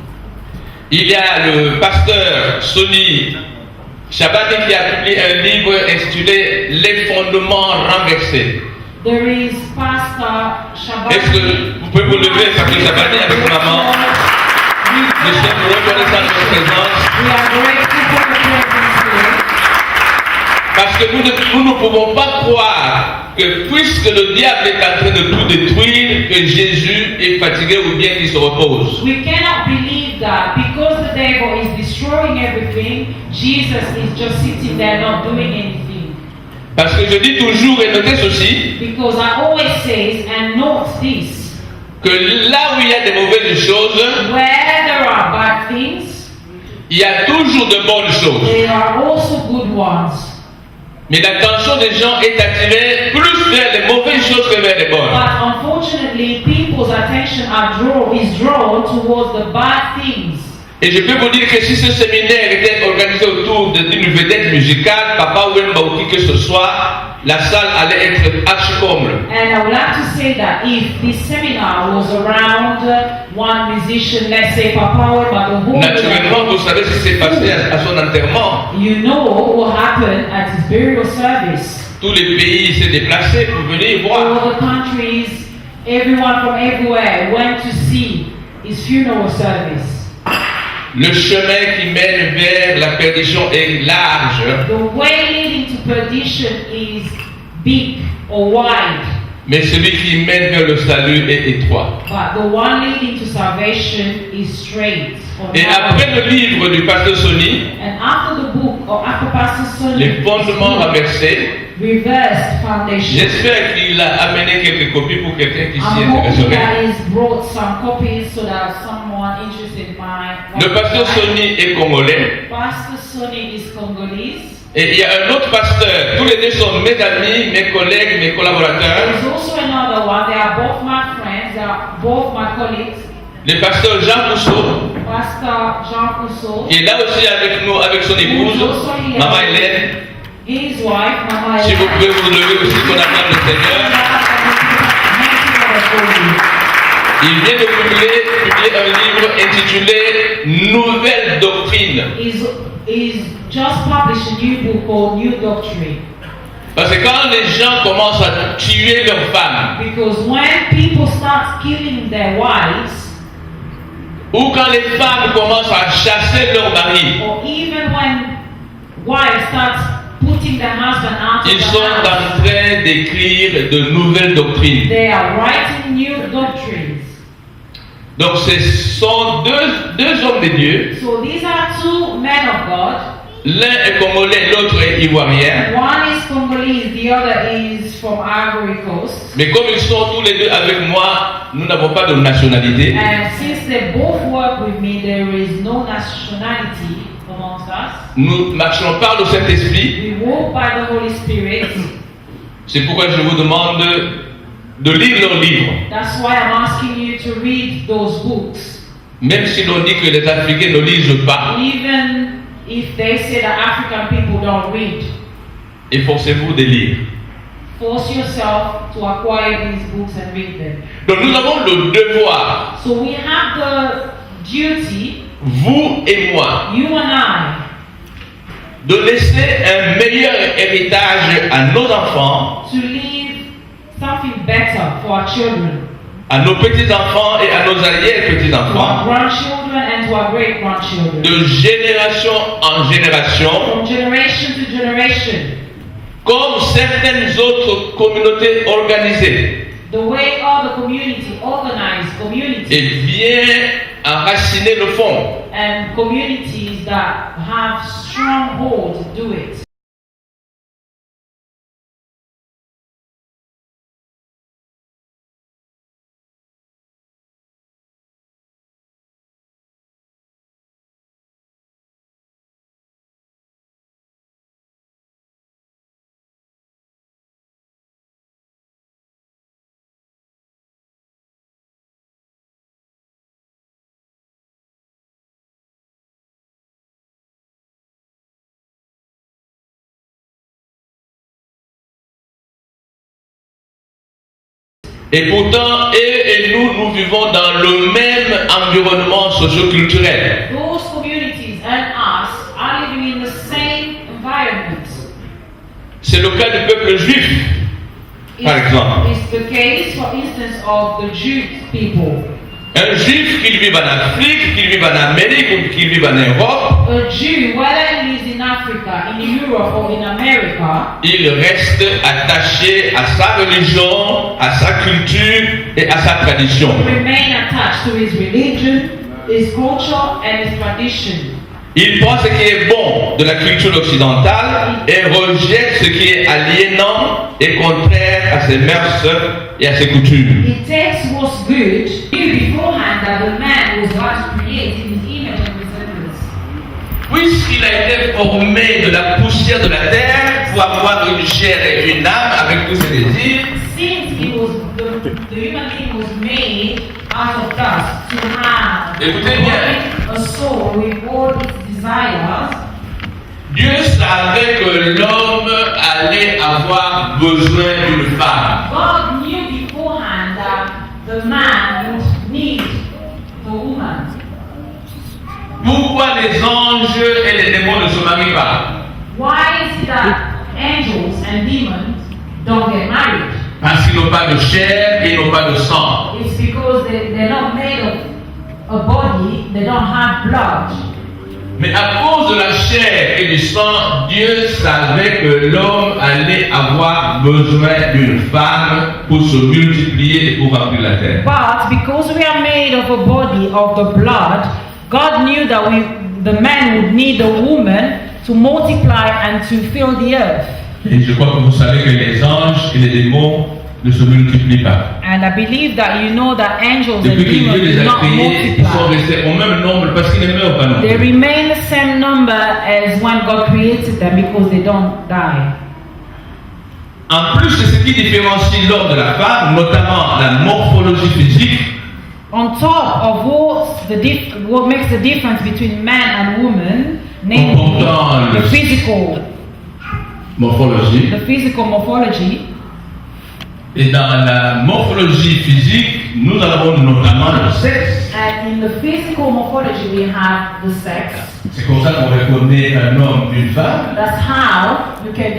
Il y a le pasteur Sonny Shabani qui a publié un livre intitulé Les fondements renversés. There is Pastor Shabani. Est-ce que vous pouvez vous lever, pasteur Shabani, avec maman? Nous sommes reconnaissants de votre présence. We are grateful for the presence here. Parce que nous ne pouvons pas croire que puisque le diable est en train de tout détruire, que Jésus est fatigué ou bien qu'il se repose. We cannot believe that because the devil is destroying everything, Jesus is just sitting there not doing anything. Parce que je dis toujours, et notez ceci, Because I always say, and note this, que là où il y a des mauvaises choses, where there are bad things, il y a toujours de bonnes choses. there are also good ones. Mais l'attention des gens est attirée plus vers les mauvaises choses que vers les bonnes. But unfortunately, people's attention is drawn towards the bad things. Et je peux vous dire que si ce séminaire était organisé autour d'une vedette musicale, Papa Wemba ou qui que ce soit, la salle allait être archi-comble. And I would like to say that if this seminar was around one musician, let's say Papa Wemba, the whole Naturellement, vous savez ce qui s'est passé à son enterrement. you know what happened at his burial service. Tous les pays s'est déplacé pour venir voir. All the countries, everyone from everywhere went to see his funeral service. Le chemin qui mène vers la perdition est large, The way leading to perdition is big or wide, mais celui qui mène vers le salut est étroit. but the one leading to salvation is straight or Et narrow. après le livre du pasteur Sonny, And after the book, or after Pastor Sonny, Les fondements renversés, Reversed Foundation, j'espère qu'il a amené quelques copies pour quelqu'un qui s'y I'm hoping intéresserait. that he's brought some copies so that someone interested might. Le pasteur Sonny est congolais Pastor Sonny is Congolese. et il y a un autre pasteur. Tous les deux sont mes amis, mes collègues, mes collaborateurs. There's also another one. They are both my friends. They are both my colleagues. Le pasteur Jean Rousseau, Pastor Jean Cousseau. qui est là aussi avec nous, avec son épouse, Maman Hélène. His wife, Mama Si vous Ella, pouvez vous lever aussi qu'on acclame le Seigneur. Il vient de publier un livre intitulé Nouvelle Doctrine. He's just published a new book called New Doctrine. Parce que quand les gens commencent à tuer leurs femmes, Because when people start killing their wives, ou quand les femmes commencent à chasser leurs maris, or even when wives start putting their husband out of ils the sont en house, train d'écrire de nouvelles doctrines. they are writing new doctrines. Donc ce sont deux hommes de Dieu. So these are two men of God. L'un est congolais, l'autre est ivoirien. One is Congolese, the other is from Ivory Coast. Mais comme ils sont tous les deux avec moi, nous n'avons pas de nationalité. And since they both work with me, there is no nationality amongst us. Nous marchons par le Saint-Esprit. We walk by the Holy Spirit. C'est pourquoi je vous demande de lire leurs livres. That's why I'm asking you to read those books. Même si l'on dit que les Africains ne lisent pas, Even if they say that African people don't read, efforcez-vous de lire. force yourself to acquire these books and read them. Donc nous avons le devoir, So we have the duty, vous et moi, you and I, de laisser un meilleur héritage à nos enfants, to leave something better for our children, à nos petits-enfants et à nos to our arrière-petits-enfants, grandchildren and to our great-grandchildren. de génération en génération, From generation to generation, comme certaines autres communautés organisées, the way other community, organized communities, et bien enraciner le fond. and communities that have strongholds do it. Et pourtant, eux et nous vivons dans le même environnement socio-culturel. Those communities and us are living in the same environment. C'est le cas du peuple juif, par exemple. It's the case, for instance, of the Jewish people. Un juif qui vit en Afrique, qui vit en Amérique ou qui vit en Europe, A Jew, whether he lives in Africa, in Europe, or in America, il reste attaché à sa religion, à sa culture et à sa tradition. remain attached to his religion, his culture, and his tradition. Il prend ce qui est bon de la culture occidentale et rejette ce qui est aliénant et contraire à ses mœurs et à ses coutumes. He takes what's good, knew beforehand that the man was God to create in his image and resemblance. Puisqu'il a été formé de la poussière de la terre pour avoir une chair et une âme avec tous ses désirs, Since he was the human being was made out of dust to have Écoutez bien. a soul with all its desires, Dieu savait que l'homme allait avoir besoin d'une femme. God knew beforehand that the man would need the woman. Pourquoi les anges et les démons ne se marient pas? Why is it that angels and demons don't get married? Parce qu'ils n'ont pas de chair et ils n'ont pas de sang. It's because they're not made of a body, they don't have blood. Mais à cause de la chair et du sang, Dieu savait que l'homme allait avoir besoin d'une femme pour se multiplier et pour remplir la terre. But because we are made of a body of the blood, God knew that the man would need a woman to multiply and to fill the earth. Et je crois que vous savez que les anges et les démons ne se multiplient pas. And I believe that you know that angels and Depuis que Dieu demons les do a not créés, ils sont multiply. restés au même nombre parce qu'ils ne meurent pas non They plus. remain the same number as when God created them because they don't die. En plus de ce qui différencie l'homme de la femme, notamment la morphologie physique, On top of what makes the difference between man and woman, namely the physical morphologie. the physical morphology. Et dans la morphologie physique, nous avons notamment le sexe. And in the physical morphology, we have the sex. C'est comme ça qu'on reconnaît un homme d'une femme. That's how you can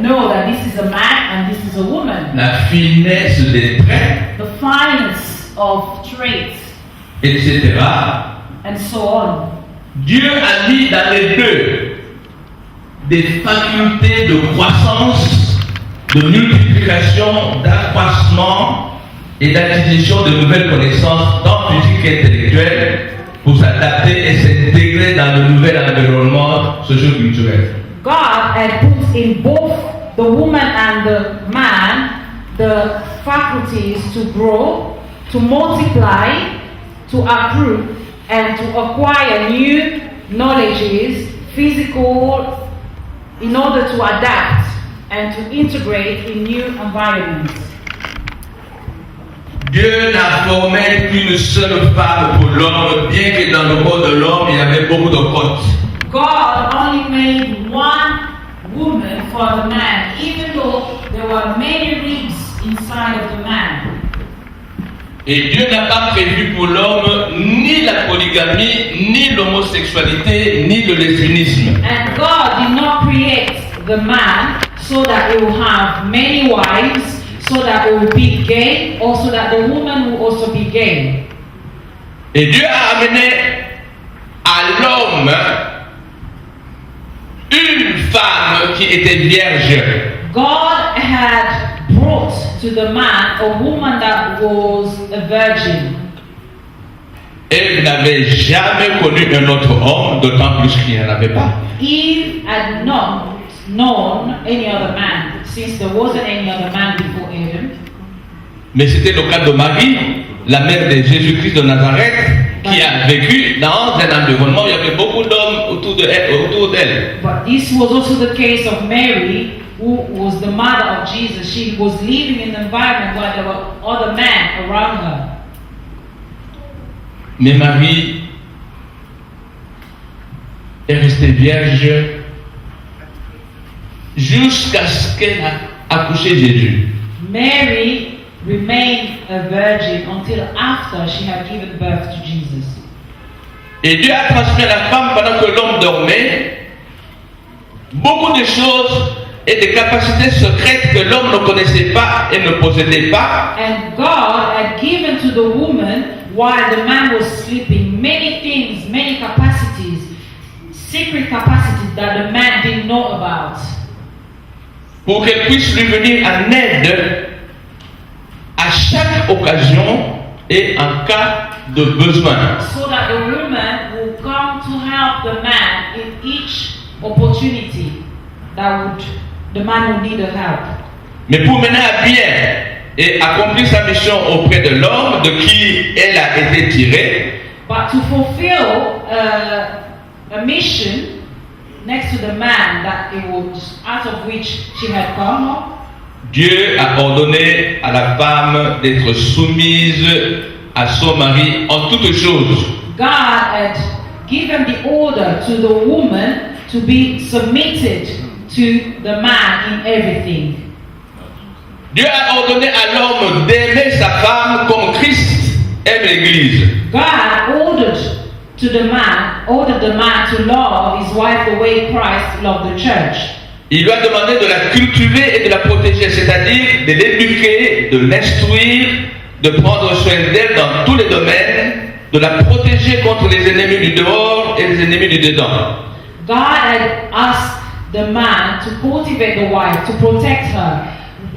know that this is a man and this is a woman. La finesse des traits, The fineness of traits etc. and so on. Dieu a mis dans les deux des facultés de croissance, de multiplication, d'accroissement et d'acquisition de nouvelles connaissances, tant physiques qu'intellectuelles, pour s'adapter et s'intégrer dans le nouvel environnement socio-culturel. God had put in both the woman and the man the faculties to grow, to multiply, to accrue, and to acquire new knowledges, physical, in order to adapt and to integrate in new environments. Dieu n'a formé qu'une seule femme pour l'homme, bien que dans le corps de l'homme, il y avait beaucoup de côtes. God only made one woman for the man, even though there were many ribs inside of the man. Et Dieu n'a pas prévu pour l'homme ni la polygamie, ni l'homosexualité, ni le lesbianisme. And God did not create the man so that he will have many wives, so that he will be gay, or so that the woman will also be gay. Et Dieu a amené à l'homme une femme qui était vierge. God had brought to the man a woman that was a virgin. Elle n'avait jamais connu un autre homme, d'autant plus qu'il n'y en avait pas. Eve had not known any other man, since there wasn't any other man before Adam. Mais c'était le cas de Marie, la mère de Jésus-Christ de Nazareth, qui a vécu dans un environnement où il y avait beaucoup d'hommes autour d'elle. But this was also the case of Mary, who was the mother of Jesus. She was living in an environment where there were other men around her. Mais Marie est restée vierge jusqu'à ce qu'elle a accouché Jésus. Mary remained a virgin until after she had given birth to Jesus. Et Dieu a transmis à la femme pendant que l'homme dormait beaucoup de choses et des capacités secrètes que l'homme ne connaissait pas et ne possédait pas. And God had given to the woman, while the man was sleeping, many things, many capacities, secret capacities that the man didn't know about. Pour qu'elle puisse lui venir en aide à chaque occasion et en cas de besoin. So that the woman will come to help the man in each opportunity that the man will need her help. Mais pour mener à bien et accomplir sa mission auprès de l'homme de qui elle a été tirée, But to fulfill a mission next to the man that it was out of which she had come, Dieu a ordonné à la femme d'être soumise à son mari en toutes choses. God had given the order to the woman to be submitted to the man in everything. Dieu a ordonné à l'homme d'aimer sa femme comme Christ aime l'Église. God ordered the man to love his wife the way Christ loved the church. Il lui a demandé de la cultiver et de la protéger, c'est-à-dire de l'éduquer, de l'instruire, de prendre soin d'elle dans tous les domaines, de la protéger contre les ennemis du dehors et les ennemis du dedans. God had asked the man to cultivate the wife, to protect her.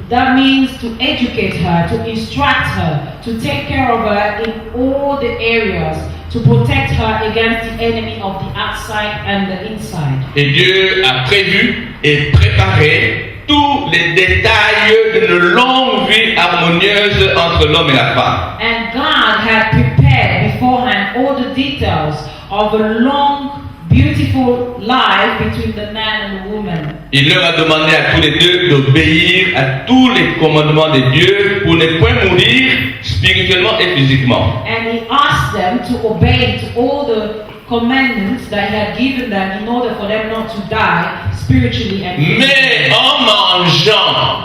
That means to educate her, to instruct her, to take care of her in all the areas, to protect her against the enemy of the outside and the inside. Et Dieu a prévu et préparé tous les détails d'une longue vie harmonieuse entre l'homme et la femme. And God had prepared beforehand all the details of a long, beautiful life between the man and the woman. Il leur a demandé à tous les deux d'obéir à tous les commandements de Dieu pour ne point mourir spirituellement et physiquement. And he asked them to obey to all the commandments that he had given them in order for them not to die spiritually and Mais en mangeant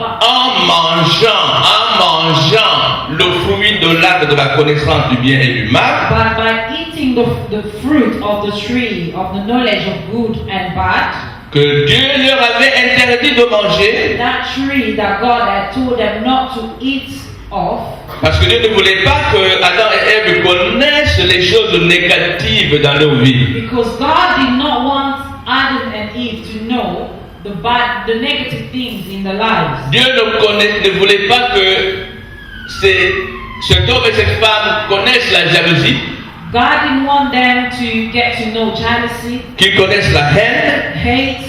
le fruit de l'arbre de la connaissance du bien et du mal, but by eating the fruit of the tree of the knowledge of good and bad, que Dieu leur avait interdit de manger, that tree that God had told them not to eat of, parce que Dieu ne voulait pas que Adam et Ève connaissent les choses négatives dans leur vie. because God did not want Adam and Eve to know the negative things in their lives. Dieu ne voulait pas que cet homme et cette femme connaissent la jalousie, God didn't want them to get to know jealousy, qu'ils connaissent la haine, hate,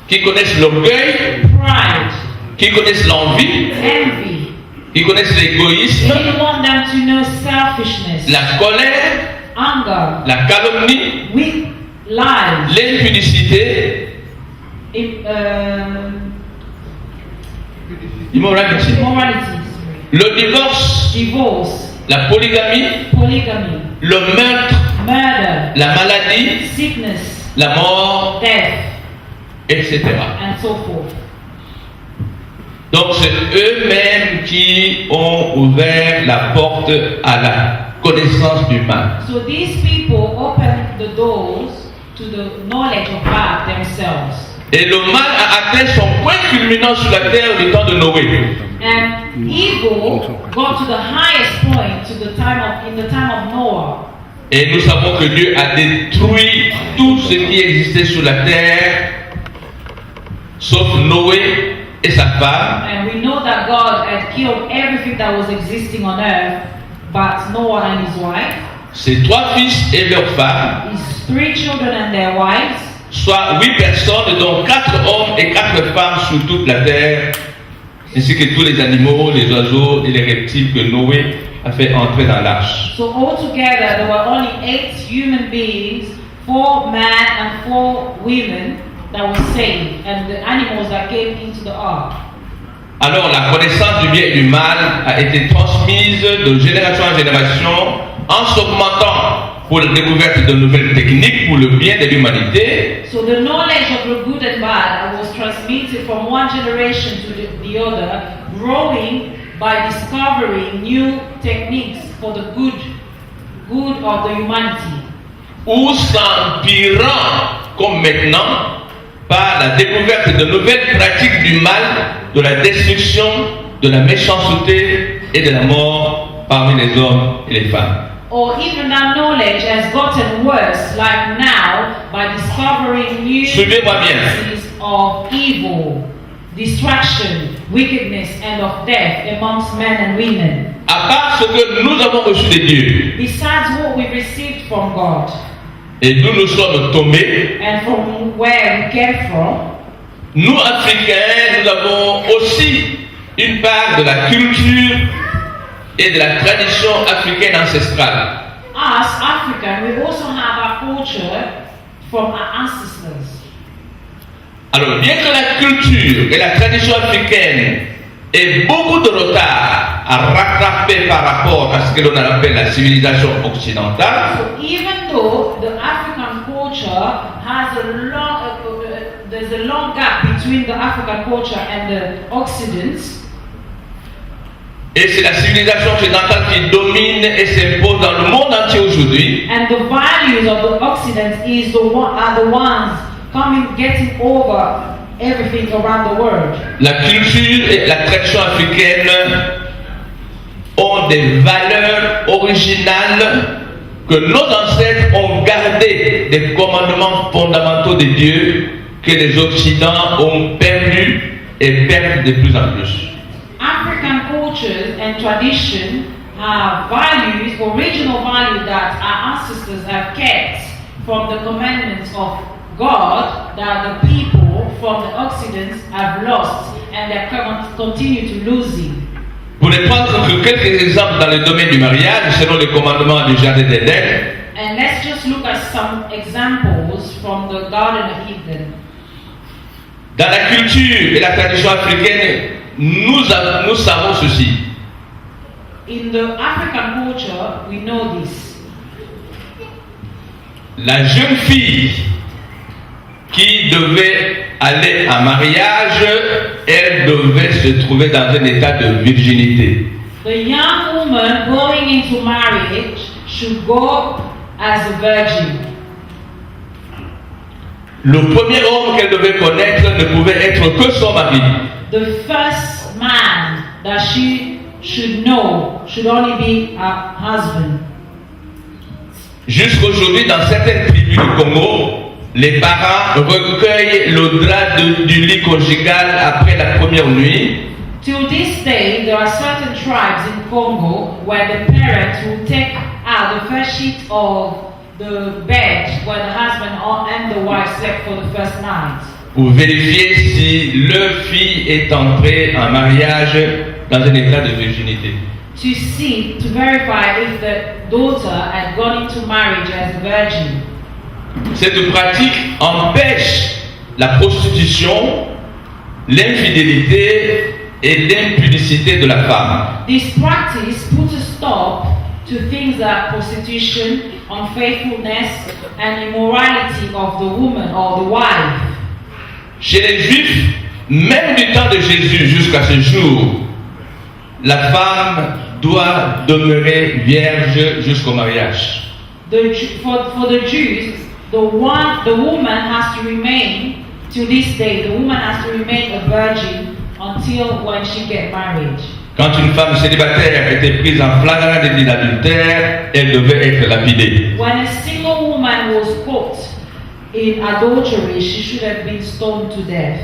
qu'ils connaissent l'orgueil, pride, qu'ils connaissent l'envie, envy. qu'ils connaissent He l'égoïsme, didn't want them to know selfishness, la colère, anger, la calomnie, weak lies, l'impudicité, l'immoralité, immorality, le divorce, divorce, la polygamie, polygamy, le meurtre, murder, la maladie, sickness, la mort, death, etc. and so forth. Donc c'est eux-mêmes qui ont ouvert la porte à la connaissance du mal. So these people opened the doors to the knowledge of God themselves. Et le mal a atteint son point culminant sur la terre du temps de Noé. And evil got to the highest point in the time of Noah. Et nous savons que Dieu a détruit tout ce qui existait sur la terre, sauf Noé et sa femme. And we know that God had killed everything that was existing on earth, but Noah and his wife, Ses 3 fils et leurs femmes, his 3 children and their wives, soit 8 personnes, dont 4 hommes et 4 femmes sur toute la terre, ainsi que tous les animaux, les oiseaux et les reptiles que Noé a fait entrer dans l'arche. So altogether there were only 8 human beings, 4 men and 4 women that were saved, and the animals that came into the ark. Alors la connaissance du bien et du mal a été transmise de génération en génération en s'augmentant pour la découverte de nouvelles techniques pour le bien de l'humanité. So the knowledge of the good and bad was transmitted from one generation to the other, growing by discovering new techniques for the good of the humanity. Ou s'empirant comme maintenant par la découverte de nouvelles pratiques du mal, de la destruction, de la méchanceté et de la mort parmi les hommes et les femmes. Or even that knowledge has gotten worse, like now, by discovering new Suivez-moi bien. practices of evil, destruction, wickedness, and of death amongst men and women. À part ce que nous avons reçu de Dieu Besides what we received from God et d'où nous sommes tombés, and from where we came from, nous Africains, nous avons aussi une part de la culture et de la tradition africaine ancestrale. us, African, we also have our culture from our ancestors. Alors, bien que la culture et la tradition africaine aient beaucoup de retard à rattraper par rapport à ce que l'on appelle la civilisation occidentale, So even though the African culture has there's a long gap between the African culture and the Occident, et c'est la civilisation occidentale qui domine et s'impose dans le monde entier aujourd'hui, and the values of the Occident are the ones getting over everything around the world. la culture et la tradition africaine ont des valeurs originales que nos ancêtres ont gardées, des commandements fondamentaux de Dieu que les Occidents ont perdus et perdent de plus en plus. African cultures and tradition have values, original values that our ancestors have kept from the commandments of God that the people from the Occident have lost and they continue to lose it. Pour ne prendre que quelques exemples dans le domaine du mariage, selon les commandements du Jardin d'Éden, And let's just look at some examples from the Garden of Eden. dans la culture et la tradition africaine, nous savons ceci. In the African culture, we know this. La jeune fille qui devait aller en mariage, elle devait se trouver dans un état de virginité. The young woman going into marriage should go as a virgin. Le premier homme qu'elle devait connaître ne pouvait être que son mari. The first man that she should know should only be her husband. Jusqu'aujourd'hui, dans certaines tribus du Congo, les parents recueillent le drap du lit conjugal après la première nuit. To this day, there are certain tribes in Congo where the parents will take out the first sheet of the bed where the husband and the wife slept for the first night. Pour vérifier si leur fille est entrée en mariage dans un état de virginité. To verify if the daughter had gone into marriage as a virgin. Cette pratique empêche la prostitution, l'infidélité et l'impudicité de la femme. This practice puts a stop to things like prostitution, unfaithfulness, and immorality of the woman or the wife. Chez les Juifs, même du temps de Jésus jusqu'à ce jour, la femme doit demeurer vierge jusqu'au mariage. For the Jews, the woman has to remain to this day. The woman has to remain a virgin until when she gets married. Quand une femme célibataire était prise en flagrant délit d'adultère, elle devait être lapidée. When a single woman was caught in adultery, she should have been stoned to death.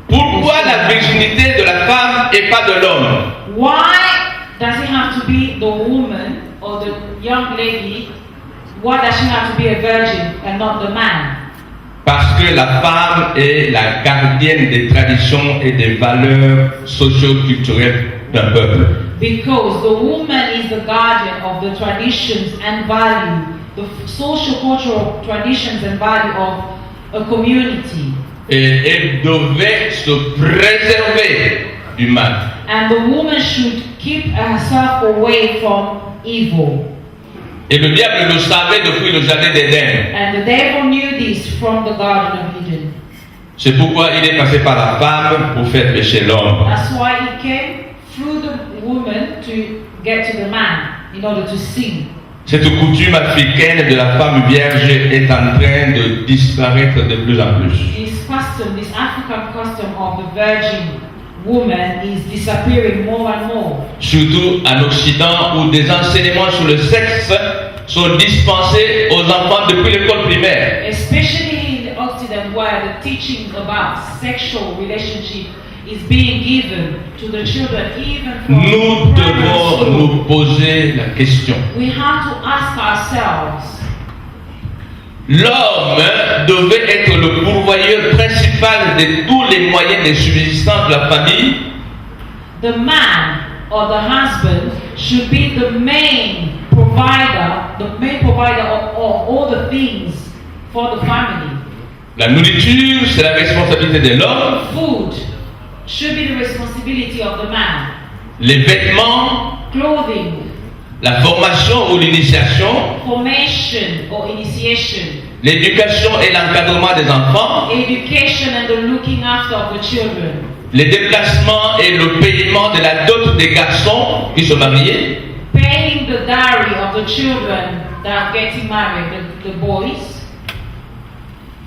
Pourquoi la virginité de la femme et pas de l'homme? Why does it have to be the woman or the young lady? Why does she have to be a virgin and not the man? Parce que la femme est la gardienne des traditions et des valeurs socio-culturelles d'un peuple. Because the woman is the guardian of the traditions and value, the social-cultural traditions and value of a community. Et elle devait se préserver du mal. And the woman should keep herself away from evil. Et le diable le savait depuis le jardin d'Éden. And the devil knew this from the Garden of Eden. C'est pourquoi il est passé par la femme pour faire pécher l'homme. That's why he came through the woman to get to the man in order to sin. Cette coutume africaine de la femme vierge est en train de disparaître de plus en plus. This African custom of the virgin woman is disappearing more and more. Surtout en Occident où des enseignements sur le sexe sont dispensés aux enfants depuis l'école primaire. Especially in Occident where the teaching about sexual relationship is being given to the children even from Nous primary devons school. nous poser la question. We have to ask ourselves, L'homme devait être le pourvoyeur principal de tous les moyens de subsistance de la famille. the man or the husband should be the main provider of all the things for the family. La nourriture, c'est la responsabilité de l'homme. Food should be the responsibility of the man. Les vêtements, Clothing, la formation ou l'initiation, formation or initiation, l'éducation et l'encadrement des enfants, education and the looking after of the children, les déplacements et le paiement de la dot des garçons qui sont mariés, paying the dowry of the children that are getting married, the boys,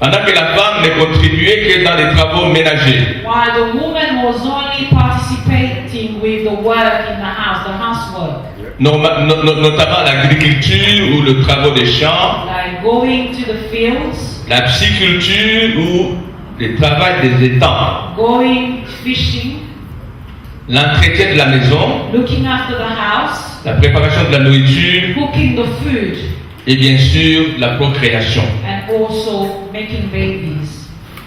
pendant que la femme ne contribuait que dans les travaux ménagers. while the woman was only participating with the work in the house, the housework, Notamment l'agriculture ou le travail des champs, like going to the fields, la pisciculture ou le travail des étangs, going fishing, l'entretien de la maison, looking after the house, la préparation de la nourriture cooking the food, et bien sûr la procréation. and also making babies.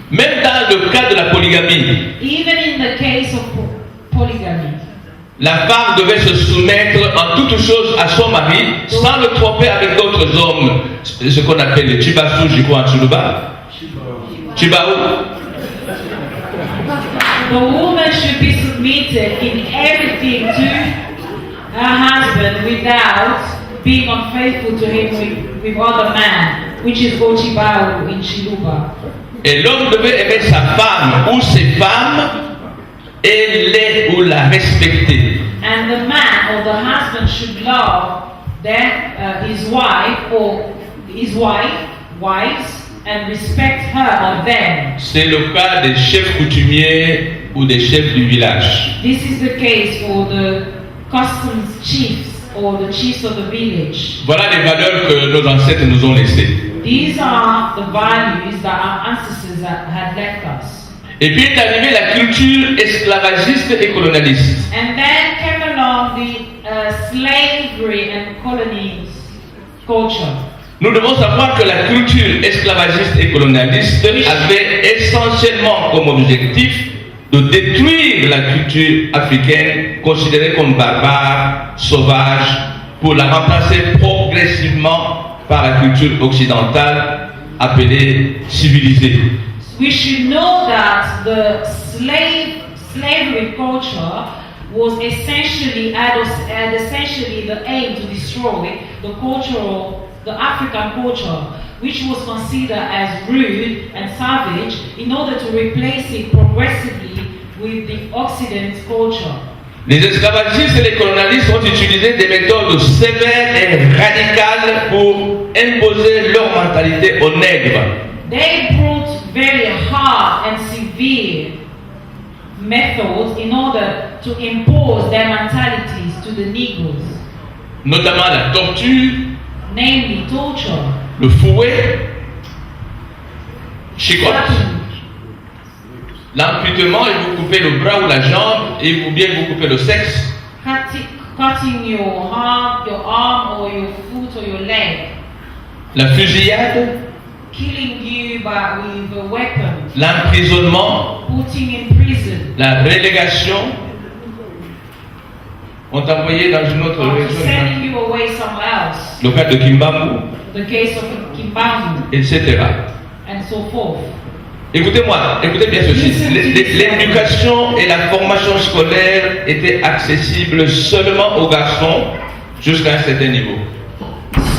Même dans le cas de la polygamie, Even in the case of polygamy, la femme devait se soumettre en toutes choses à son mari sans le tromper avec d'autres hommes, ce qu'on appelle le chibasu, je crois en Chiluba. Chibaou. the woman should be submitted in everything to her husband without being unfaithful to him with other men, which is Ochibao in Chiluba. Et l'homme devait aimer sa femme ou ses femmes et les ou la respecter. And the man or the husband should love his wife or his wives and respect her or them. C'est le cas des chefs coutumiers ou des chefs du village. This is the case for the customs chiefs or the chiefs of the village. Voilà les valeurs que nos ancêtres nous ont laissées. These are the values that our ancestors had left us. Et puis est arrivée la culture esclavagiste et colonialiste. And then came along the slavery and colonies culture. Nous devons savoir que la culture esclavagiste et colonialiste avait essentiellement comme objectif de détruire la culture africaine considérée comme barbare, sauvage, pour la remplacer progressivement par la culture occidentale appelée civilisée. We should know that the slavery culture was essentially the aim to destroy the African culture, which was considered as rude and savage, in order to replace it progressively with the Occident culture. Les esclavagistes et les colonialistes ont utilisé des méthodes sévères et radicales pour imposer leur mentalité aux nègres. They brought very hard and severe methods in order to impose their mentalities to the Negroes. Notamment la torture, Namely torture, le fouet, chicotte, l'amputement et vous coupez le bras ou la jambe et ou bien vous coupez le sexe, cutting your arm or your foot or your leg, la fusillade, killing you with a weapon, l'emprisonnement, putting in prison, la relégation. On t'a envoyé dans une autre or région, sending you away somewhere else. le cas de Kimbambu, The case of Kimbambu etc. and so forth. Écoutez bien ceci. L'éducation et la formation scolaire étaient accessibles seulement aux garçons jusqu'à un certain niveau.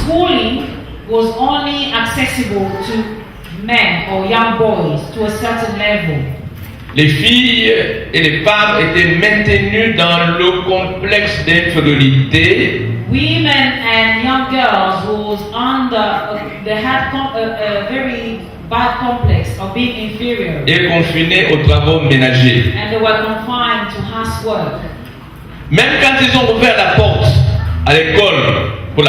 Schooling was only accessible to men or young boys to a certain level. Les filles et les femmes étaient maintenues dans le complexe d'infériorité. Women and young girls was they had a very bad complex of being inferior. Et confinées aux travaux ménagers. And they were confined to housework. Même quand ils ont ouvert la porte à l'école pour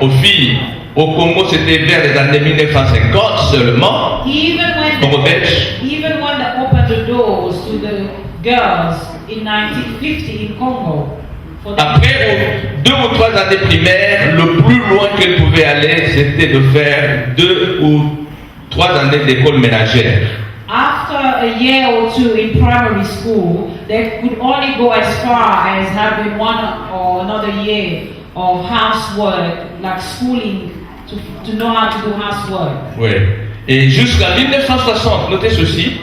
aux filles. Au Congo, c'était vers les années 1950 seulement. Congo belge. Even when they opened the doors to the girls in 1950 in Congo. Après 2 ou 3 années primaires, le plus loin qu'elles pouvaient aller, c'était de faire 2 ou 3 années d'école ménagère. After a year or 2 in primary school, they could only go as far as having 1 or another year of housework, like schooling, to know how to do housework. Oui. Et jusqu'en 1960, notez ceci,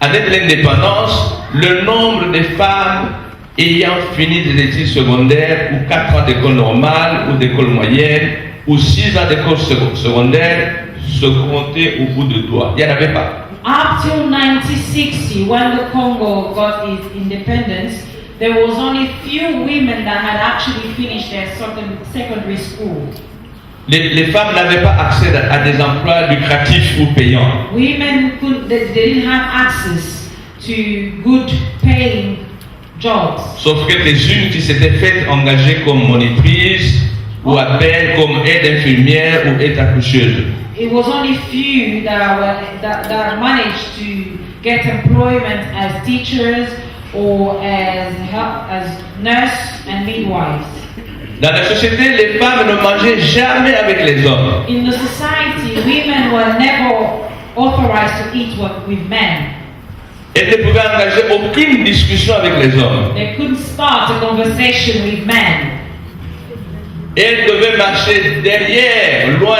année de l'indépendance, le nombre de femmes ayant fini des études secondaires ou 4 ans d'école normale ou d'école moyenne ou 6 ans d'école secondaire se comptait au bout de doigts. Il n'y en avait pas. Up till 1960, when the Congo got its independence, there was only few women that had actually finished their secondary school. Les femmes n'avaient pas accès à des emplois lucratifs ou payants. Women they didn't have access to good paying jobs. Sauf que les unes qui s'étaient faites engager comme monitrices ou à peine comme aide infirmière ou aide accoucheuse. It was only few that managed to get employment as teachers or as nurse and midwives. Dans la société, les femmes ne mangeaient jamais avec les hommes. In the society, women were never authorized to eat with men. Elles ne pouvaient engager aucune discussion avec les hommes. They couldn't start a conversation with men. Elles devaient marcher derrière, loin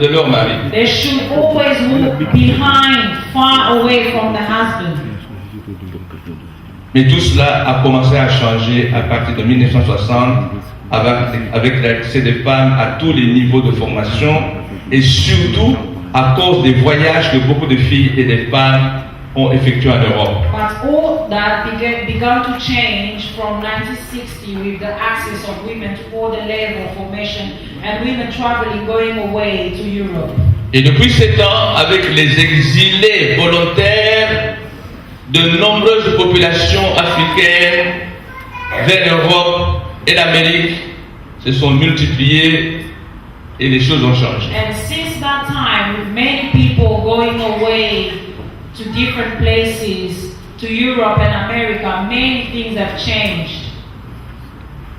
de leur mari. They should always walk behind, far away from the husband. Mais tout cela a commencé à changer à partir de 1960 avec l'accès des femmes à tous les niveaux de formation et surtout à cause des voyages que beaucoup de filles et des femmes ont effectués en Europe. But all that began to change from 1960 with the access of women to all the level of formation and women traveling, going away to Europe. Et depuis ce temps, avec les exilés volontaires, de nombreuses populations africaines vers l'Europe et l'Amérique se sont multipliées et les choses ont changé. And since that time, with many people going away to different places, to Europe and America, many things have changed.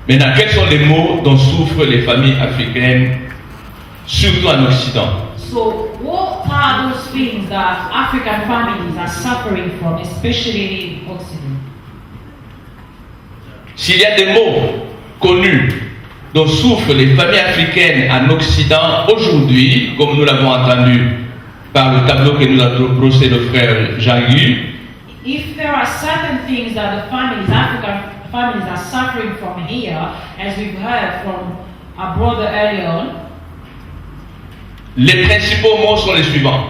Maintenant, quels sont les maux dont souffrent les familles africaines, surtout en Occident? So, what are those things that African families are suffering from, especially in Occident? S'il y a des maux connus dont souffrent les familles africaines en Occident aujourd'hui, comme nous l'avons entendu par le tableau que nous a brossé le frère Jean-Guy, If there are certain things that the families, African families, are suffering from here, as we've heard from our brother earlier on, les principaux mots sont les suivants.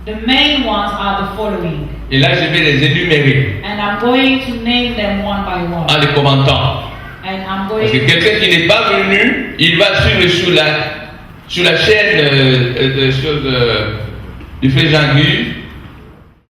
the main ones are the following. Et là, je vais les énumérer And I'm going to name them one by one. en les commentant. And I'm Parce que going quelqu'un qui n'est pas venu, il va suivre sur la chaîne du frère Jean-Guy